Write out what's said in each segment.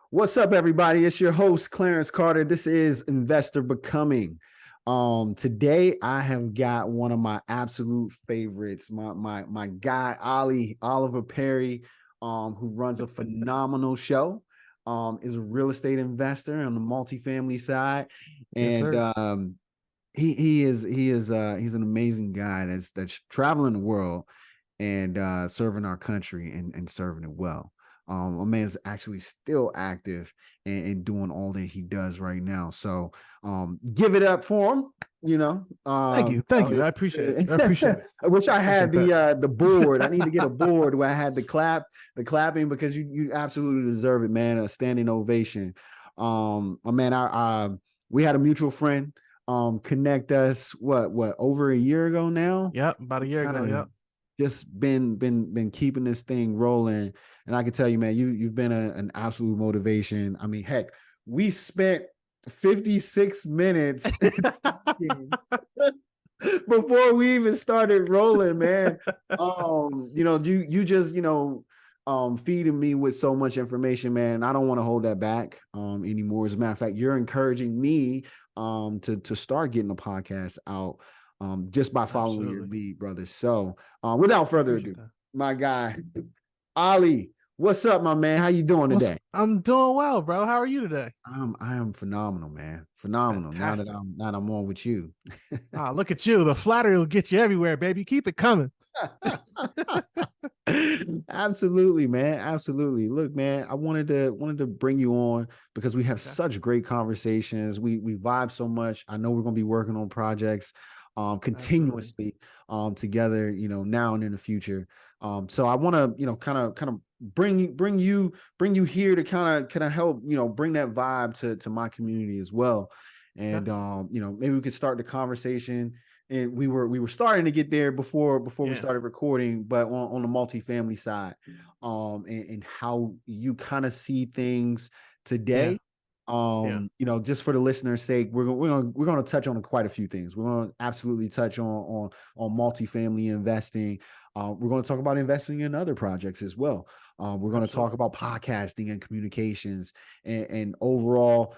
What's up, everybody? It's your host, Clarence Carter. This is Investor Becoming. Today I have got one of my absolute favorites, my guy, Oliver Perry, who runs a phenomenal show, is a real estate investor on the multifamily side. Yes, And sir. he's an amazing guy that's traveling the world and serving our country and serving it well. My man's actually still active and doing all that he does right now. So give it up for him. You know, Thank you. Thank you. I appreciate it. I appreciate it. I wish I had Appreciate that. the board. I need to get a board where I had the clapping because you absolutely deserve it, man. A standing ovation. My man, we had a mutual friend connect us what over a year ago now. Yep, about a year Kind ago. of Yep. just been keeping this thing rolling, and I can tell you, man, you've been an absolute motivation. I mean, heck, we spent 56 minutes before we even started rolling, man. You just feeding me with so much information, man. I don't want to hold that back anymore. As a matter of fact, you're encouraging me to start getting the podcast out just by following your Absolutely. lead, brother. So without I further appreciate ado, that. my guy, Ali, what's up, my man? How you doing today? I'm doing well, bro. How are you today? I am phenomenal, man. Phenomenal. Fantastic. Now that I'm on with you. Ah, look at you. The flattery will get you everywhere, baby. Keep it coming. Absolutely, man. Absolutely. Look, man, I wanted to bring you on because we have Okay. such great conversations. We vibe so much. I know we're gonna be working on projects Absolutely. continuously together, now and in the future. So I want to, kind of bring you here to kind of help, bring that vibe to my community as well. Okay. And maybe we could start the conversation, and we were starting to get there before we Yeah. started recording, but on the multifamily side, and how you kind of see things Yeah. today. Yeah. Just for the listener's sake, we're gonna touch on quite a few things. We're gonna absolutely touch on multifamily investing. We're going to talk about investing in other projects as well. We're going to talk Absolutely. about podcasting and communications, and overall,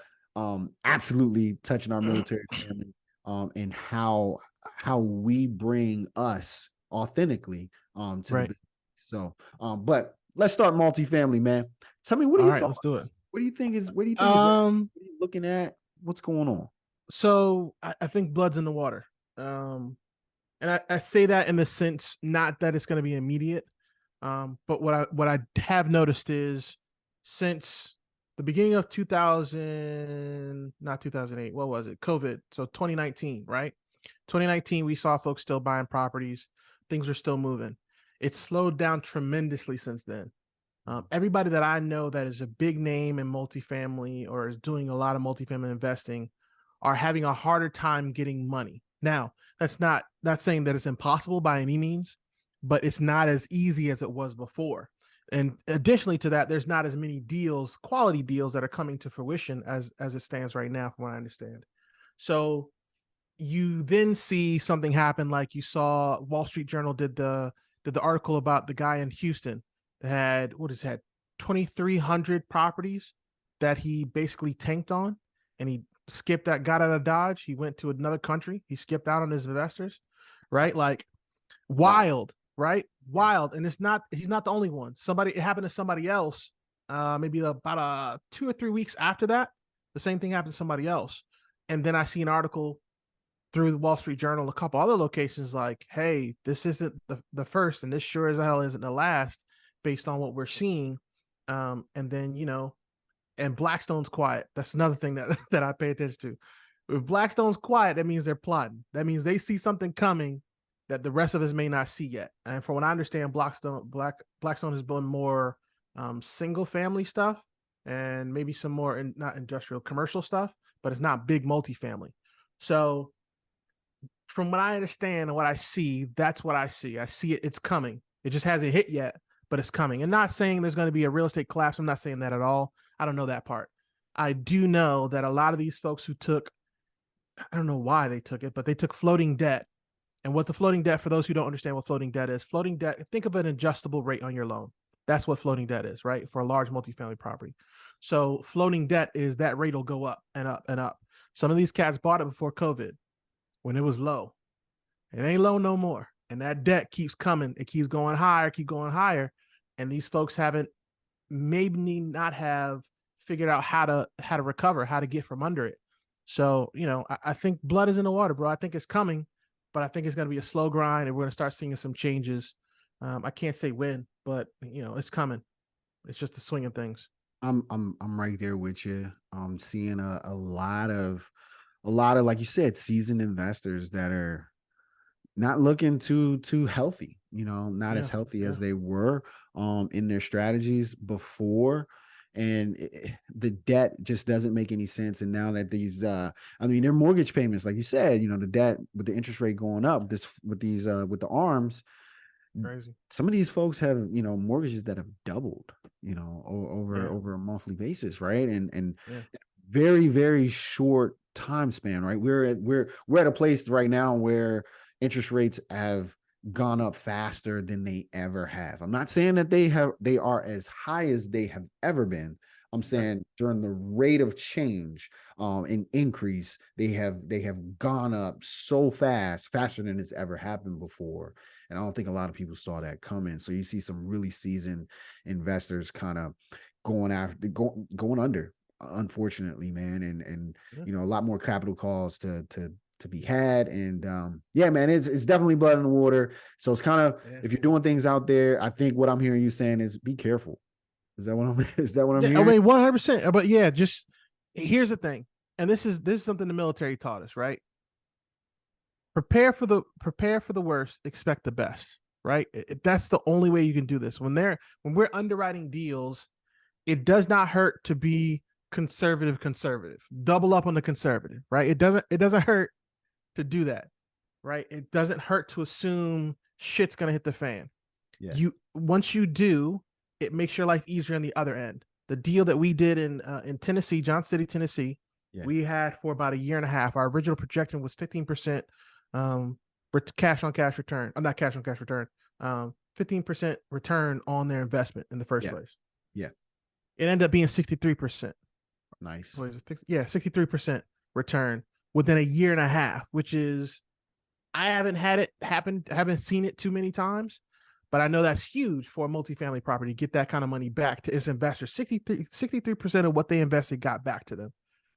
absolutely touching our military family, and how we bring us authentically to the Right. business. So, but let's start multifamily, man. Tell me, what are All your right. Let's do it. thoughts? What do you think is right? Um. What are you looking at? What's going on? So I think blood's in the water. Um. And I say that in the sense not that it's going to be immediate, but what I have noticed is since the beginning of 2000, not 2008, what was it? COVID. So 2019, right? 2019, we saw folks still buying properties. Things are still moving. It's slowed down tremendously since then. Everybody that I know that is a big name in multifamily or is doing a lot of multifamily investing are having a harder time getting money. Now, that's not saying that it's impossible by any means, but it's not as easy as it was before. And additionally to that, there's not as many deals, quality deals that are coming to fruition as it stands right now, from what I understand. So you then see something happen, like you saw Wall Street Journal did the article about the guy in Houston that had 2,300 properties that he basically tanked on, and he skipped that, got out of Dodge. He went to another country. He skipped out on his investors, right? Like Wow. wild, right? Wild, and he's not the only one. It happened to somebody else. Maybe about 2 or 3 weeks after that, the same thing happened to somebody else. And then I see an article through the Wall Street Journal, a couple other locations, like, hey, this isn't the first, and this sure as hell isn't the last, based on what we're seeing. And then, and Blackstone's quiet. That's another thing that, that I pay attention to. If Blackstone's quiet, that means they're plotting. That means they see something coming that the rest of us may not see yet. And from what I understand, Blackstone has been more single family stuff and maybe some more not industrial commercial stuff, but it's not big multifamily. So from what I understand and what I see, that's what I see. I see it. It's coming. It just hasn't hit yet, but it's coming. And not saying there's going to be a real estate collapse. I'm not saying that at all. I don't know that part. I do know that a lot of these folks who took, I don't know why they took it, but they took floating debt. And what the floating debt, for those who don't understand what floating debt is, think of an adjustable rate on your loan. That's what floating debt is, right? For a large multifamily property. So floating debt is that rate will go up and up and up. Some of these cats bought it before COVID when it was low. It ain't low no more. And that debt keeps coming. It keeps going higher, keep going higher. And these folks haven't maybe not have figured out how to recover, how to get from under it. So, I think blood is in the water, bro. I think it's coming, but I think it's going to be a slow grind, and we're going to start seeing some changes. I can't say when, but it's coming. It's just the swing of things. I'm right there with you. I'm seeing a lot of like you said, seasoned investors that are not looking too healthy, not as Yeah, healthy yeah, as they were in their strategies before. And the debt just doesn't make any sense. And now that their mortgage payments, like you said, the debt with the interest rate going up, with the arms, crazy. some of these folks have, mortgages that have doubled, over Yeah, over a monthly basis, right? And yeah, very, very short time span, right? We're at a place right now where interest rates have gone up faster than they ever have. I'm not saying that they are as high as they have ever been. I'm yeah, saying during the rate of change and increase, they have gone up so faster than it's ever happened before. And I don't think a lot of people saw that coming. So you see some really seasoned investors kind of going under, unfortunately, man. And yeah, a lot more capital calls to be had. And yeah, man, it's definitely blood in the water. So it's kind of, yeah. if you're doing things out there, I think what I'm hearing you saying is be careful. Is that what I'm is that what I'm Yeah, I hearing? mean, 100%. But yeah, just here's the thing, and this is something the military taught us, right? Prepare for the worst, expect the best, right? That's the only way you can do this. When we're underwriting deals, it does not hurt to be conservative. Double up on the conservative, right? It doesn't hurt to do that, right? It doesn't hurt to assume shit's gonna hit the fan. Yeah. You Once you do, it makes your life easier on the other end. The deal that we did in Tennessee, John City, Tennessee, Yeah. we had for about a year and a half. Our original projection was 15% um, cash on cash return. I'm not cash on cash return. 15% return on their investment in the first Yeah. place. Yeah. It ended up being 63%. Nice. What is it? Yeah, 63% return within a year and a half, which is I haven't had it happen, haven't seen it too many times, but I know that's huge for a multifamily property. Get that kind of money back to its investors. 63% of what they invested got back to them.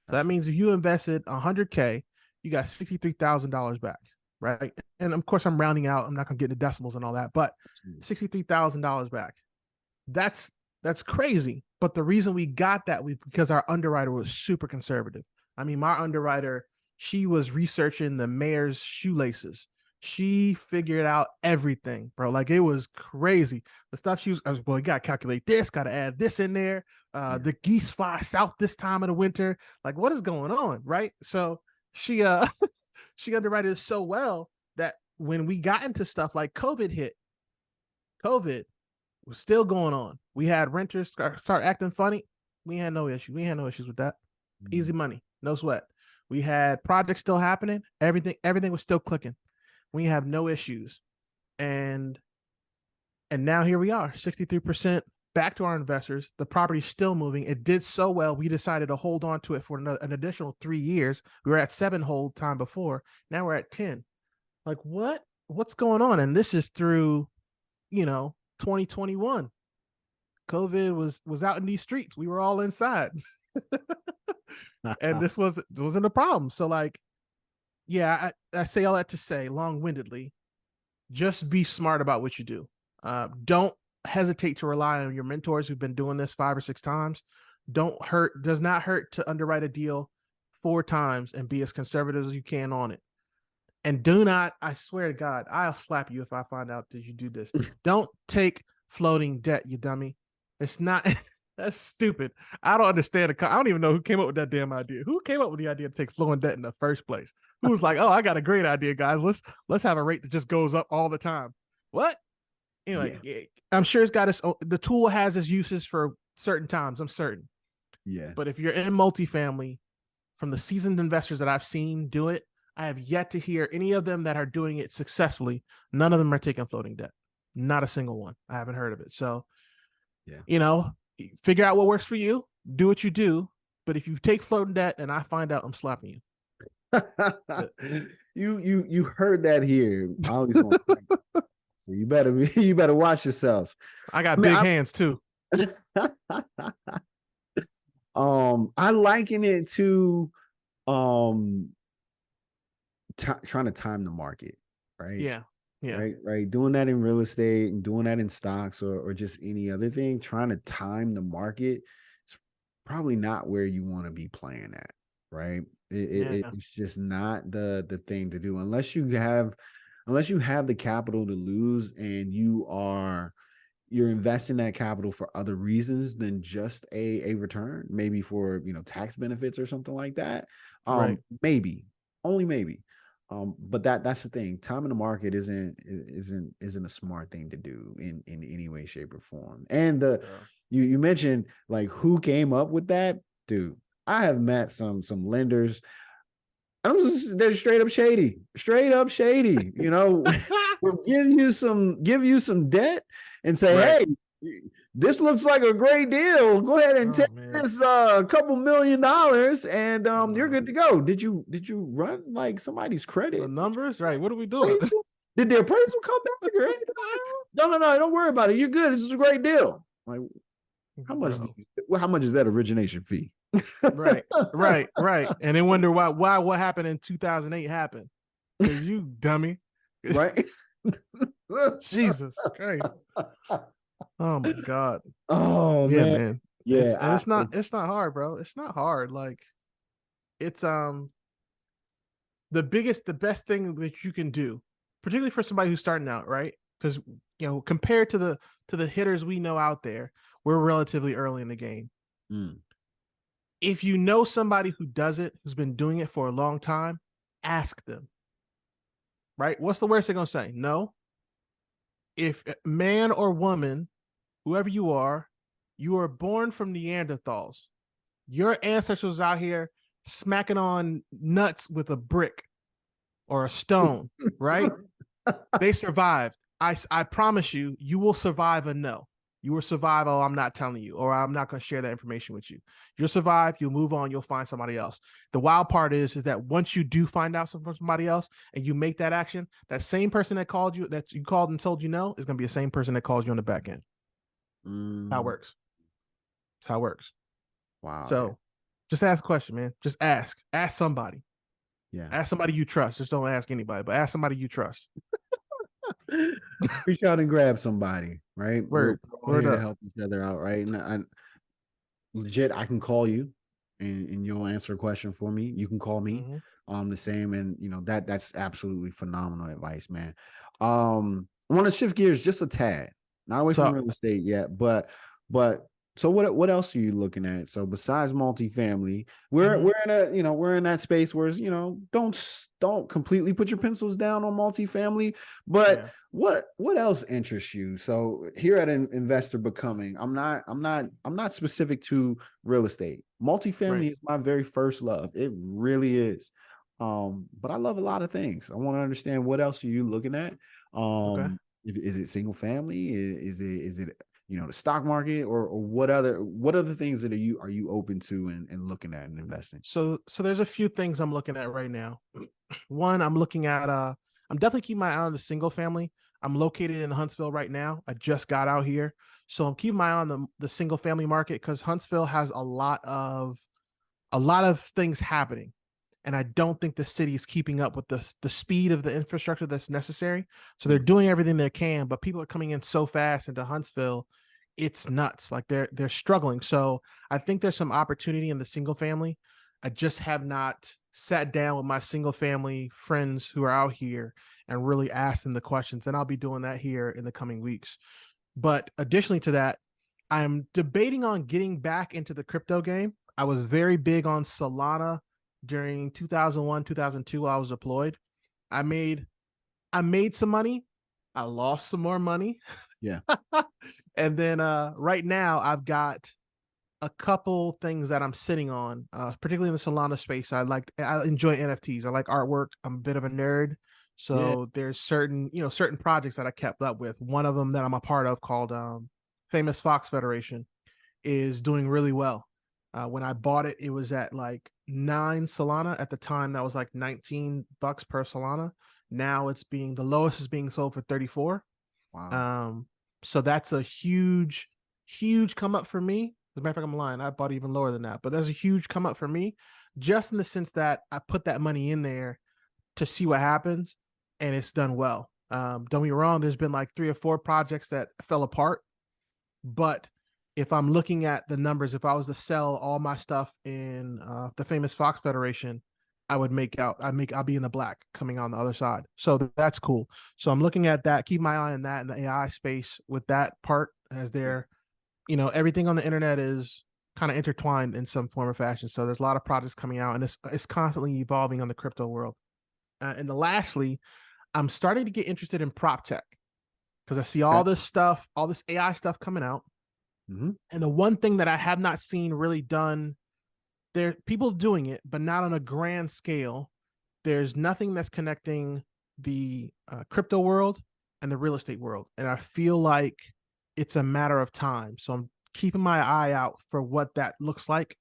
So That's that means if you invested 100K, you got $63,000 back, right? And of course, I'm rounding out. I'm not going to get into decimals and all that, but absolutely. $63,000 back. That's that's crazy. But the reason we got that was because our underwriter was super conservative. I mean, my underwriter, she was researching the mayor's shoelaces. She figured out everything, bro. Like it was crazy. The stuff she was, well, you gotta calculate this, gotta add this in there. Yeah. The geese fly south this time of the winter. Like, what is going on? Right. So she she underwrote so well that when we got into stuff like COVID was still going on. We had renters start acting funny. We had no issue. We had no issues with that. Easy Mm. money, no sweat. We had projects still happening. Everything was still clicking. We have no issues. And now here we are, 63% back to our investors. The property's still moving. It did so well. We decided to hold on to it for an additional 3 years. We were at 7 hold time before. Now we're at 10. Like what's going on? And this is through, 2021. COVID was out in these streets. We were all inside. And this wasn't a problem. So like, yeah, I say all that to say long-windedly, just be smart about what you do. Don't hesitate to rely on your mentors who've been doing this 5 or 6 times. Does not hurt to underwrite a deal 4 times and be as conservative as you can on it. And do not, I swear to God, I'll slap you if I find out that you do this. Don't take floating debt, you dummy. It's not, that's stupid. I don't understand. I don't even know who came up with that damn idea. Who came up with the idea to take floating debt in the first place? Who was like, oh, I got a great idea, guys. Let's have a rate that just goes up all the time. What? Yeah. Anyway, I'm sure it's got the tool has its uses for certain times. I'm certain. Yeah. But if you're in multifamily, from the seasoned investors that I've seen do it, I have yet to hear any of them that are doing it successfully. None of them are taking floating debt. Not a single one. I haven't heard of it. So Yeah. You know, figure out what works for you, do what you do. But if you take floating debt and I find out, I'm slapping you. You heard that here. Ollie's gonna smack you. So you better watch yourselves. I got I mean, big hands too. I liken it to um trying to time the market, right? Yeah. Yeah. Right. Doing that in real estate and doing that in stocks or just any other thing, trying to time the market is probably not where you want to be playing at, right? Yeah. It's just not the thing to do unless you have the capital to lose and you're investing that capital for other reasons than just a return, maybe for tax benefits or something like that. Right. Maybe, only maybe. But that's the thing. Time in the market isn't a smart thing to do in any way, shape, or form. And Yeah. you mentioned like who came up with that, dude. I have met some lenders. They're straight up shady. Will give you some debt and say, Right. hey, this looks like a great deal. Go ahead and Oh take man. this couple $1,000,000 and you're No. good to go. Did you run like somebody's The credit numbers, right? What are we doing? appraisal? Did the appraisal come back or anything? No, don't worry about it. You're good. This is a great deal. Like, Bro. how much is that origination fee? Right. Right. Right. And then wonder why what happened in 2008 happened. Because you dummy. Right? Jesus Christ. Oh my God. Oh Yeah, man. man. Yeah, It's not hard, bro. It's not hard. Like it's the best thing that you can do, particularly for somebody who's starting out, right? Because compared to the hitters we know out there, we're relatively early in the game. mm, If you know somebody who does it, who's been doing it for a long time, ask them, right? What's the worst they're gonna say? No. If man or woman, whoever you are born from Neanderthals. Your ancestors out here smacking on nuts with a brick or a stone, right? They survived. I promise you, you will survive a no. You will survive. Oh, I'm not telling you, or I'm not going to share that information with you. You'll survive. You'll move on. You'll find somebody else. The wild part is that once you do find out from somebody else and you make that action, that same person that you called and told you no, is going to be the same person that calls you on the back end. How it mm, works. It's how it works. wow, man. So, just ask a question, man. Just ask. Ask somebody. Yeah. Ask somebody you trust. Just don't ask anybody, but ask somebody you trust. Reach out and grab somebody, right? We're Word. all Word here to up. help each other out, right? And legit, I can call you and you'll answer a question for me. You can call me. Mm-hmm. The same. And that's absolutely phenomenal advice, man. I want to shift gears just a tad, not away from So, real estate yet, but so what else are you looking at? So besides multifamily, mm-hmm. we're in that space where don't completely put your pencils down on multifamily, but Yeah. what else interests you? So here at Investor Becoming, I'm not specific to real estate. Right. Multifamily is my very first love. It really is. But I love a lot of things. I want to understand what else are you looking at? Okay. Is it single family? Is it the stock market or what other things that are you open to and looking at and investing? So there's a few things I'm looking at right now. One, I'm looking at I'm definitely keeping my eye on the single family. I'm located in Huntsville right now. I just got out here. So I'm keeping my eye on the single family market because Huntsville has a lot of things happening. And I don't think the city is keeping up with the speed of the infrastructure that's necessary. So they're Mm, doing everything they can, but people are coming in so fast into Huntsville, it's nuts. Like they're struggling. So I think there's some opportunity in the single family. I just have not sat down with my single family friends who are out here and really asked them the questions. And I'll be doing that here in the coming weeks. But additionally to that, I'm debating on getting back into the crypto game. I was very big on Solana during 2001, 2002 while I was deployed. I made I made some money. I lost some more money. yeah. And then right now I've got a couple things that I'm sitting on, particularly in the Solana space. I enjoy NFTs. I like artwork. I'm a bit of a nerd. Yeah. So there's certain projects that I kept up with. One of them that I'm a part of called famous Fox Federation, is doing really well. When I bought it, it was at like 9 Solana at the time. That was like $19 per Solana. Now it's being the lowest is being sold for 34. Wow. Um, so that's a huge, huge come up for me. As a matter of fact, I'm lying. I bought even lower than that, but that's a huge come up for me, just in the sense that I put that money in there to see what happens, and it's done well. Don't get me wrong. There's been like 3 or 4 projects that fell apart, but if I'm looking at the numbers, if I was to sell all my stuff in the famous Fox Federation, I would make out. I'll be in the black coming on the other side. So that's cool. So I'm looking at that. Keep my eye on that in the AI space with that part, as Yeah. they're, everything on the internet is kind of intertwined in some form or fashion. So there's a lot of projects coming out, and it's constantly evolving on the crypto world. And then lastly, I'm starting to get interested in prop tech because I see Okay. all this stuff, all this AI stuff coming out. Mm-hmm. And the one thing that I have not seen really done, there people doing it, but not on a grand scale. There's nothing that's connecting the crypto world and the real estate world. And I feel like it's a matter of time. So I'm keeping my eye out for what that looks like,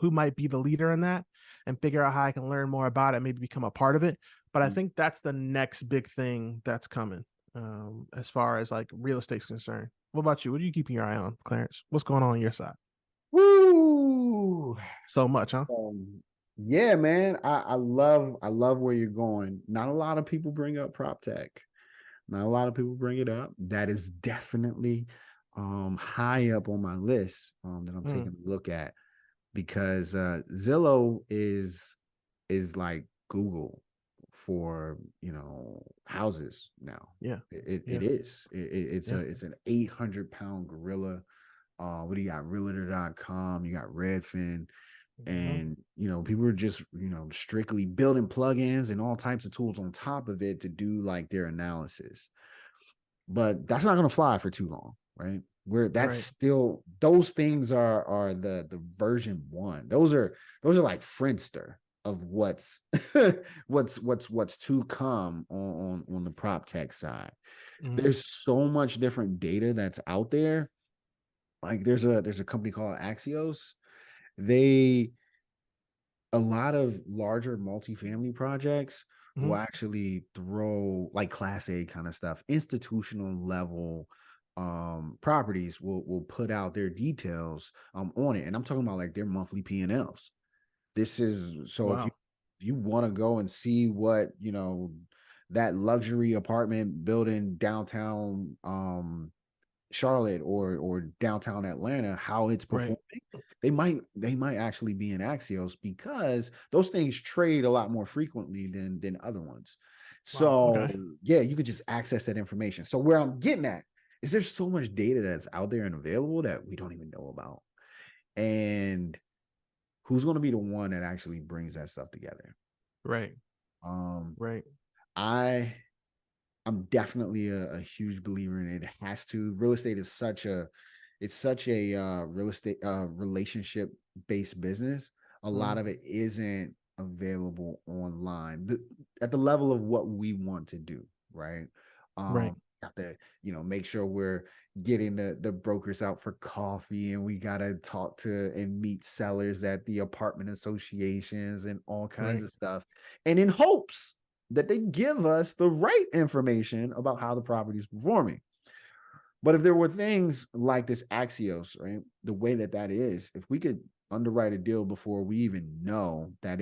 who might be the leader in that, and figure out how I can learn more about it, maybe become a part of it. But I think that's the next big thing that's coming, as far as like real estate's concerned. What about you? What are you keeping your eye on, Clarence? What's going on your side? Woo! So much, huh? Yeah, man. I love where you're going. Not a lot of people bring up prop tech. Not a lot of people bring it up. That is definitely high up on my list that I'm Mm, taking a look at, because Zillow is like Google for, houses now. yeah, It yeah, is. yeah. It's an 800-pound gorilla. What do you got? Realtor.com, you got Redfin, Mhm. and people are just strictly building plugins and all types of tools on top of it to do like their analysis. But that's not going to fly for too long, right? Where that's Right, still, those things are the version one. Those are like Friendster of what's what's to come on the prop tech side. hmm, There's so much different data that's out there. Like there's a company called Axios. They A lot of larger multifamily projects will hmm. actually throw like class A kind of stuff, institutional level properties will put out their details on it. And I'm talking about like their monthly P&Ls. This is so if you Wow. want to go and see what, that luxury apartment building downtown Charlotte or downtown Atlanta, how it's Right. performing, they might actually be in Axios, because those things trade a lot more frequently than other ones. Wow. So Okay. yeah, you could just access that information. So where I'm getting at is there's so much data that's out there and available that we don't even know about. And who's going to be the one that actually brings that stuff together? Right. Um, Right. I I'm definitely a huge believer in it. It has to. Real estate is such a real estate relationship based business. A lot Mm, of it isn't available online at the level of what we want to do, right? right. Have to, make sure we're getting the brokers out for coffee, and we gotta talk to and meet sellers at the apartment associations and all kinds Right. of stuff, and in hopes that they give us the right information about how the property is performing. But if there were things like this Axios, right, the way that is, if we could underwrite a deal before we even know that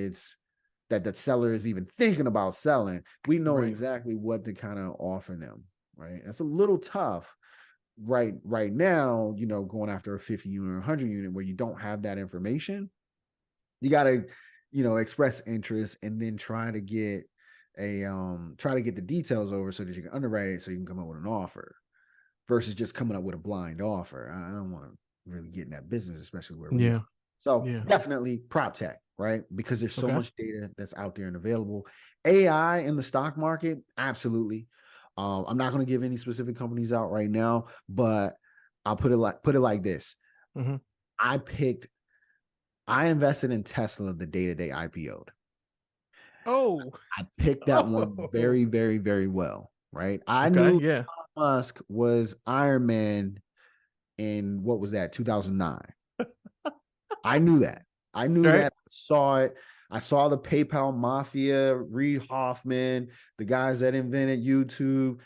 that seller is even thinking about selling, we know Right. exactly what to kind of offer them, right? That's a little tough right now, going after a 50 unit or 100 unit where you don't have that information. You got to, express interest and then try to get the details over so that you can underwrite it so you can come up with an offer, versus just coming up with a blind offer. I don't want to really get in that business, especially where we are. Yeah. So Yeah. definitely prop tech, right? Because there's so Okay. much data that's out there and available. AI in the stock market, absolutely. I'm not going to give any specific companies out right now, but I'll put it like this. Hmm. I picked I invested in Tesla the day that they IPO'd. Oh. I picked that one Oh. very, very, very well, right? I Okay. knew Yeah. Musk was Iron Man in what was that, 2009. I knew that. I knew Right. that. I saw it. I saw the PayPal mafia, Reid Hoffman, the guys that invented YouTube.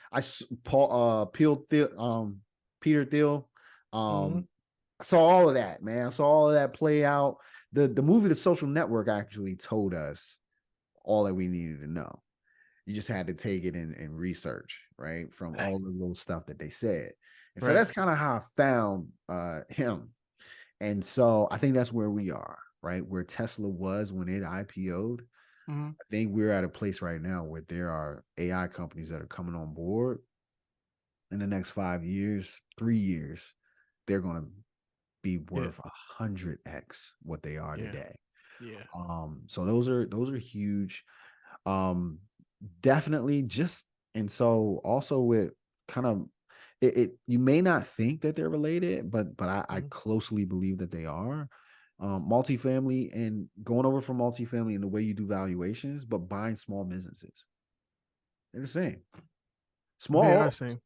Peter Thiel. Mm-hmm. I saw all of that, man. I saw all of that play out. The movie The Social Network actually told us all that we needed to know. You just had to take it and research, right? From Right. all the little stuff that they said. And so Right. that's kind of how I found him. And so I think that's where we are, right? Where Tesla was when it IPO'd. Mm-hmm. I think we're at a place right now where there are AI companies that are coming on board in the next 5 years, 3 years. They're going to be Yeah. worth 100x what they are Yeah. today. Yeah. So those are huge. Um, definitely just, and so also with kind of it you may not think that they're related, but I Mm-hmm. closely believe that they are. Multifamily, and going over from multifamily and the way you do valuations, but buying small businesses. They're the same. They are the Small, same.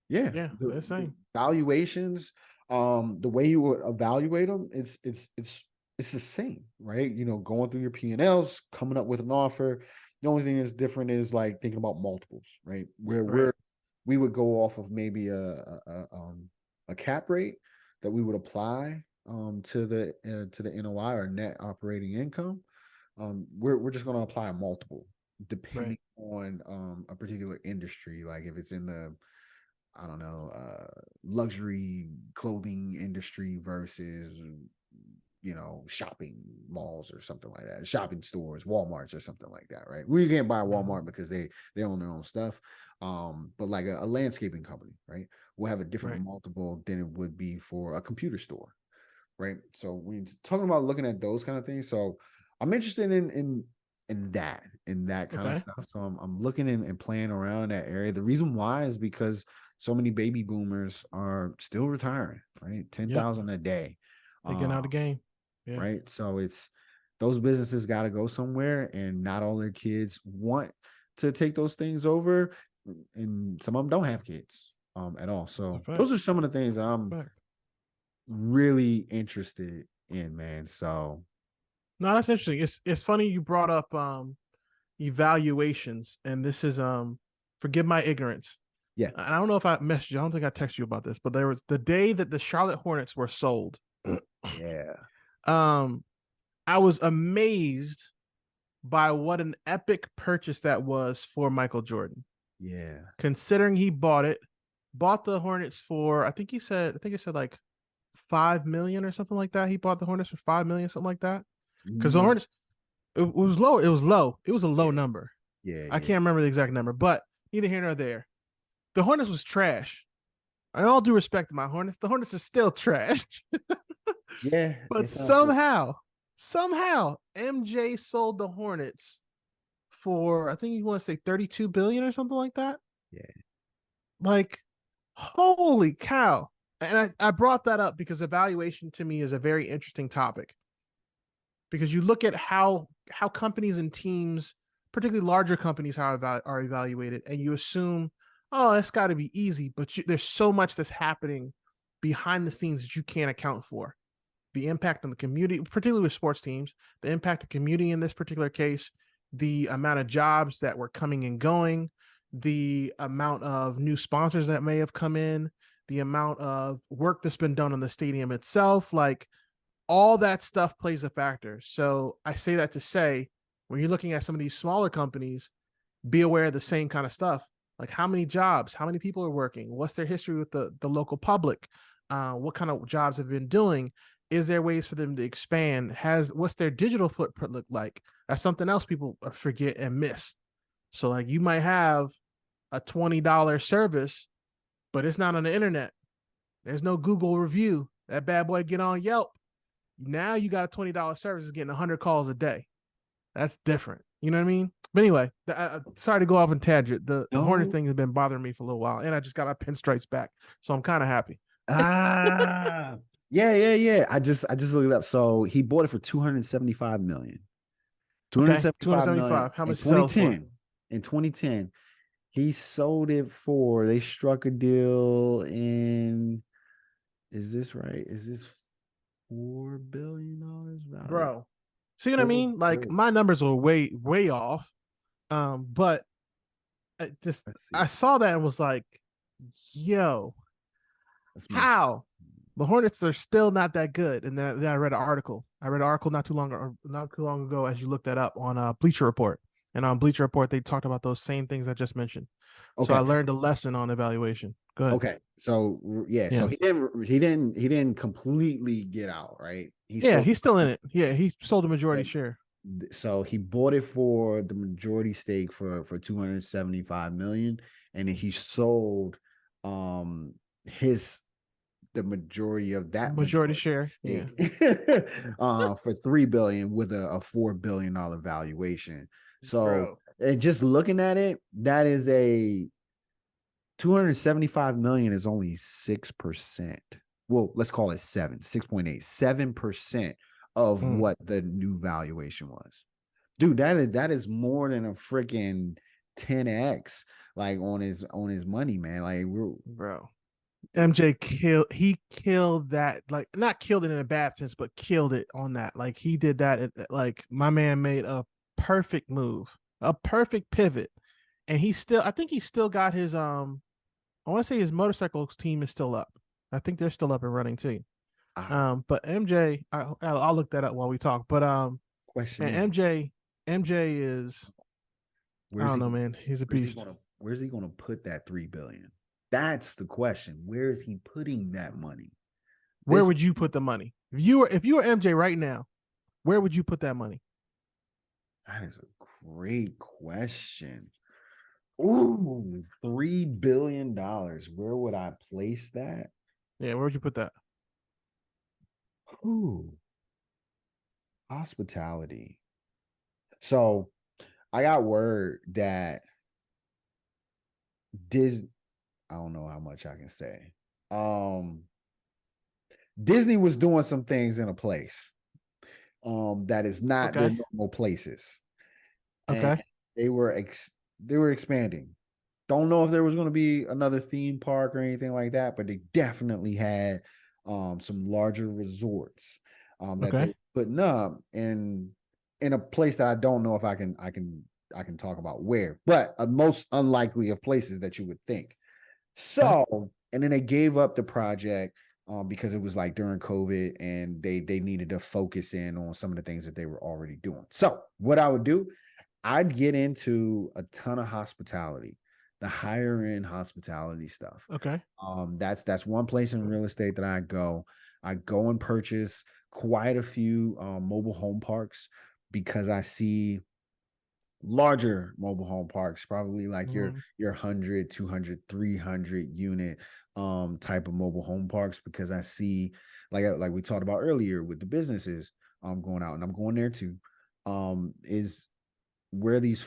yeah. Yeah, they're the The same. valuations, the way you would evaluate them, it's the same, right? Going through your P&Ls, coming up with an offer. The only thing that's different is like thinking about multiples, right? Where Right. we would go off of maybe a cap rate that we would apply to the NOI, or net operating income. We're just going to apply a multiple Right. depending on a particular industry, like if it's in the, I don't know, luxury clothing industry versus, shopping malls or something like that, shopping stores, Walmarts or something like that, right? We can't buy Mm-hmm. Walmart because they own their own stuff. But like a landscaping company, right, will have a different Right. multiple than it would be for a computer store, right? So when talking about looking at those kind of things, so I'm interested in that kind of Okay. stuff. So I'm looking and playing around in that area. The reason why is because so many baby boomers are still retiring, right? Yep. 10,000 a day. They getting out of Um, the game. Yeah. right. So it's those businesses got to go somewhere, and not all their kids want to take those things over. And some of them don't have kids at all. That's a So fact. those are some of the things That's I'm a fact. really interested in, man. So No, that's interesting. It's funny you brought up evaluations, and this is forgive my ignorance. yeah, And I don't know if I messaged you. I don't think I texted you about this, but there was the day that the Charlotte Hornets were sold. yeah, um, I was amazed by what an epic purchase that was for Michael Jordan. yeah. Considering he bought the Hornets for I think it said like 5 million or something like that. He bought the Hornets for 5 million, something like that. Because the Mm, Hornets, it was low. It was low. It was a low yeah, number. yeah, I yeah, can't remember the exact number, but neither here nor there. The Hornets was trash. In all due respect to my Hornets, the Hornets are still trash. yeah. But It's unfortunate. somehow, MJ sold the Hornets for I think you want to say 32 billion or something like that. Yeah, Like, holy cow! And I brought that up because evaluation to me is a very interesting topic. Because you look at how companies and teams, particularly larger companies, are evaluated, and you assume, oh, that's got to be easy. But there's so much that's happening behind the scenes that you can't account for. The impact on the community, particularly with sports teams, the impact of community in this particular case, the amount of jobs that were coming and going, the amount of new sponsors that may have come in, the amount of work that's been done on the stadium itself, like all that stuff plays a factor. So I say that to say, when you're looking at some of these smaller companies, be aware of the same kind of stuff. Like how many jobs, how many people are working, what's their history with the local public, what kind of jobs have been doing, is there ways for them to expand, what's their digital footprint look like? That's something else people forget and miss. So like you might have a $20 service, but it's not on the internet. There's no Google review. That bad boy get on Yelp. Now you got a $20 service is getting 100 calls a day. That's different. You know what I mean? But anyway, sorry to go off on tangent. The Hornet no, thing has been bothering me for a little while, and I just got my pinstripes back, so I'm kind of happy. ah, yeah, yeah, yeah. I just looked it up. So he bought it for 275 million. Okay, 275 million 275. How in much sells for? 2010. In 2010, he sold it for. They struck a deal in Is this right? Is this $4 billion value? Bro. See what I Four mean? Like billion. my numbers were way off. But Let's I see. saw that and was like, yo, Let's make sure. how? The Hornets are still not that good. And then I read an article. I read an article not too long ago as you looked that up on Bleacher Report. And on Bleacher Report, they talked about those same things I just mentioned. So I Okay. learned a lesson on evaluation. Go ahead. Okay. So yeah, so Yeah. he didn't completely get out, right? He Yeah, still he's still in it. Yeah, he sold a majority share. so he bought it for the majority stake for 275 million, and then he sold his the majority of that Majority majority share. Yeah. stake for 3 billion with a $4 billion valuation. So, Bro. and just looking at it, that is a 275 million is only 6%. Well, let's call it 6.8, 7% of Mm, what the new valuation was. Dude, that is more than a freaking 10x like on his money, man. Like we're bro. MJ killed that, like not killed it in a bad sense, but killed it on that. Like he did that like my man made a perfect move, a perfect pivot. And I think he still got his I want to say his motorcycles team is still up. I think they're still up and running too. uh, But MJ, I'll look that up while we talk. But question man, is MJ is, I where's don't he know, gonna man. He's a where's he beast. gonna where's he gonna put that 3 billion? That's the question. Where is he putting that money? Where This would you put the money? If you were MJ right now, where would you put that money? that is a great question. Ooh, $3 billion. Where would I place that? Yeah, where would you put that? Ooh, hospitality. So I got word that Disney, I don't know how much I can say. Um, Disney was doing some things in a place that is not their Okay. normal places. And Okay. they were expanding. Don't know if there was going to be another theme park or anything like that, but they definitely had some larger resorts that they Okay. were putting up in a place that I don't know if I can talk about where, but a most unlikely of places that you would think. Okay. So, and then they gave up the project because it was like during COVID, and they needed to focus in on some of the things that they were already doing. So, what I would do, I'd get into a ton of hospitality, the higher end hospitality stuff. Okay. That's one place in real estate that I go. I go and purchase quite a few mobile home parks because I see larger mobile home parks, probably like your Mm-hmm. your 100, 200, 300 unit type of mobile home parks, because I see, like we talked about earlier with the businesses going out, and I'm going there too, is where these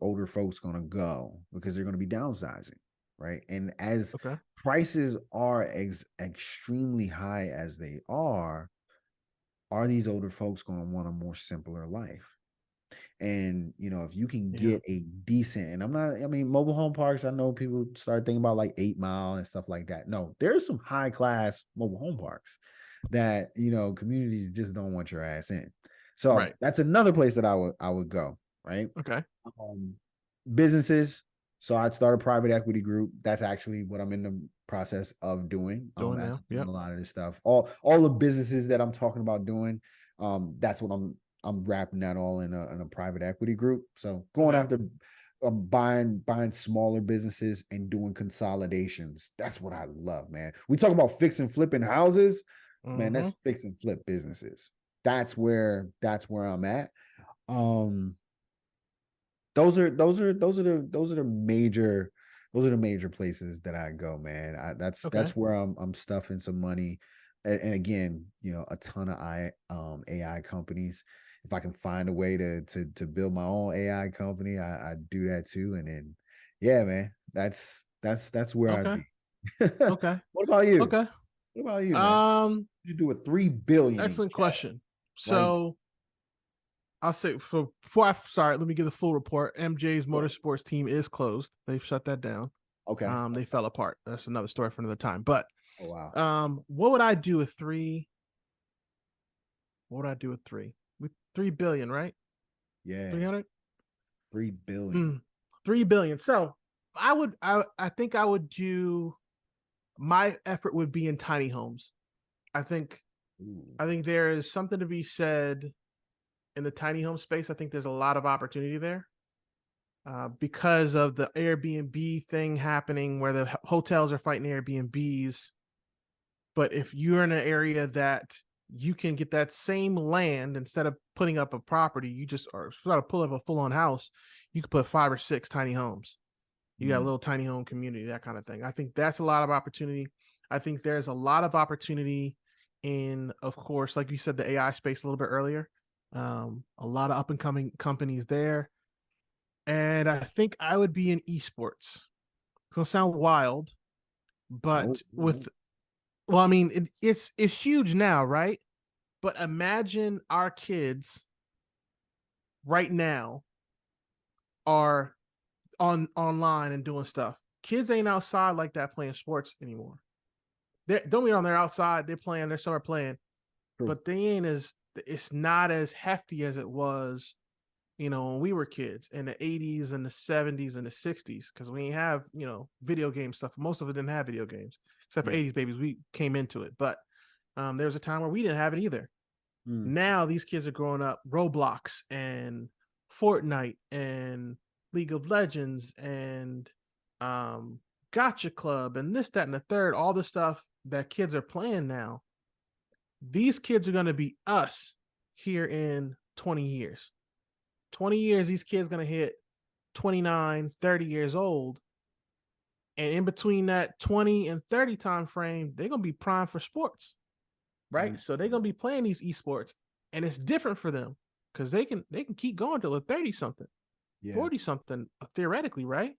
older folks going to go because they're going to be downsizing, right? And as Okay. prices are extremely high as they are these older folks going to want a more simpler life? And if you can Yeah. get a decent, and I mean, mobile home parks, I know people start thinking about like 8 Mile and stuff like that. No, there's some high class mobile home parks that communities just don't want your ass in. So Right. that's another place that I would go, right? Okay. um, Businesses. So I'd start a private equity group. That's actually what I'm in the process of doing. Doing As now. I'm doing Yep. a lot of this stuff, all the businesses that I'm talking about doing, that's what I'm wrapping that all in a private equity group. So going Okay. after buying smaller businesses and doing consolidations. That's what I love, man. We talk about fix and flipping houses, man. Mm-hmm. That's fix and flip businesses. That's where I'm at. Um, those are the major places that I go, man. That's Okay. where I'm stuffing some money, and again, a ton of AI companies. If I can find a way to build my own AI company, I do that too. And then, yeah, man, that's where I'd Okay. be. Okay. What about you? Okay. What about you, man? Um, You do a 3 billion in Excellent cash question. right So I'll say before I start, let me give the full report. MJ's now. motorsports team is closed. They've shut that down. Okay. They fell apart. That's another story for another time. But Oh wow. What would I do with three? What would I do with three? With 3 billion, right? Yeah. 300? 3 billion. Mm, 3 billion. So I think I would do, my effort would be in tiny homes. I think Ooh. I think there is something to be said in the tiny home space. I think there's a lot of opportunity there, because of the Airbnb thing happening where the hotels are fighting Airbnbs. But if you're in an area that you can get that same land, instead of putting up a property, you just or sort of pull up a full on house, you could put 5 or 6 tiny homes. You got a Mm. little tiny home community, that kind of thing. I think that's a lot of opportunity. I think there's a lot of opportunity in, of course, like you said, the AI space a little bit earlier. A lot of up and coming companies there. And I think I would be in esports. It's gonna sound wild, No, but no. with, well, I mean, it's huge now, right? But imagine our kids right now are online and doing stuff. Kids ain't outside like that playing sports anymore. Don't get on, they're outside, they're playing, they're summer playing, True. but they ain't as, it's not as hefty as it was, when we were kids in the 80s and the 70s and the 60s, because we ain't have, video game stuff. Most of it didn't have video games, except for Yeah. 80s babies. We came into it, but there was a time where we didn't have it either. Mm. Now these kids are growing up Roblox and Fortnite and League of Legends and Gotcha Club and this, that, and the third, all the stuff that kids are playing now. These kids are going to be us here in 20 years. 20 years, these kids going to hit 29, 30 years old. And in between that 20 and 30 time frame, they're going to be primed for sports, right? Mm. So they're going to be playing these esports, and it's different for them because they can keep going till they're 30 something, Yeah. 40 something, theoretically, right?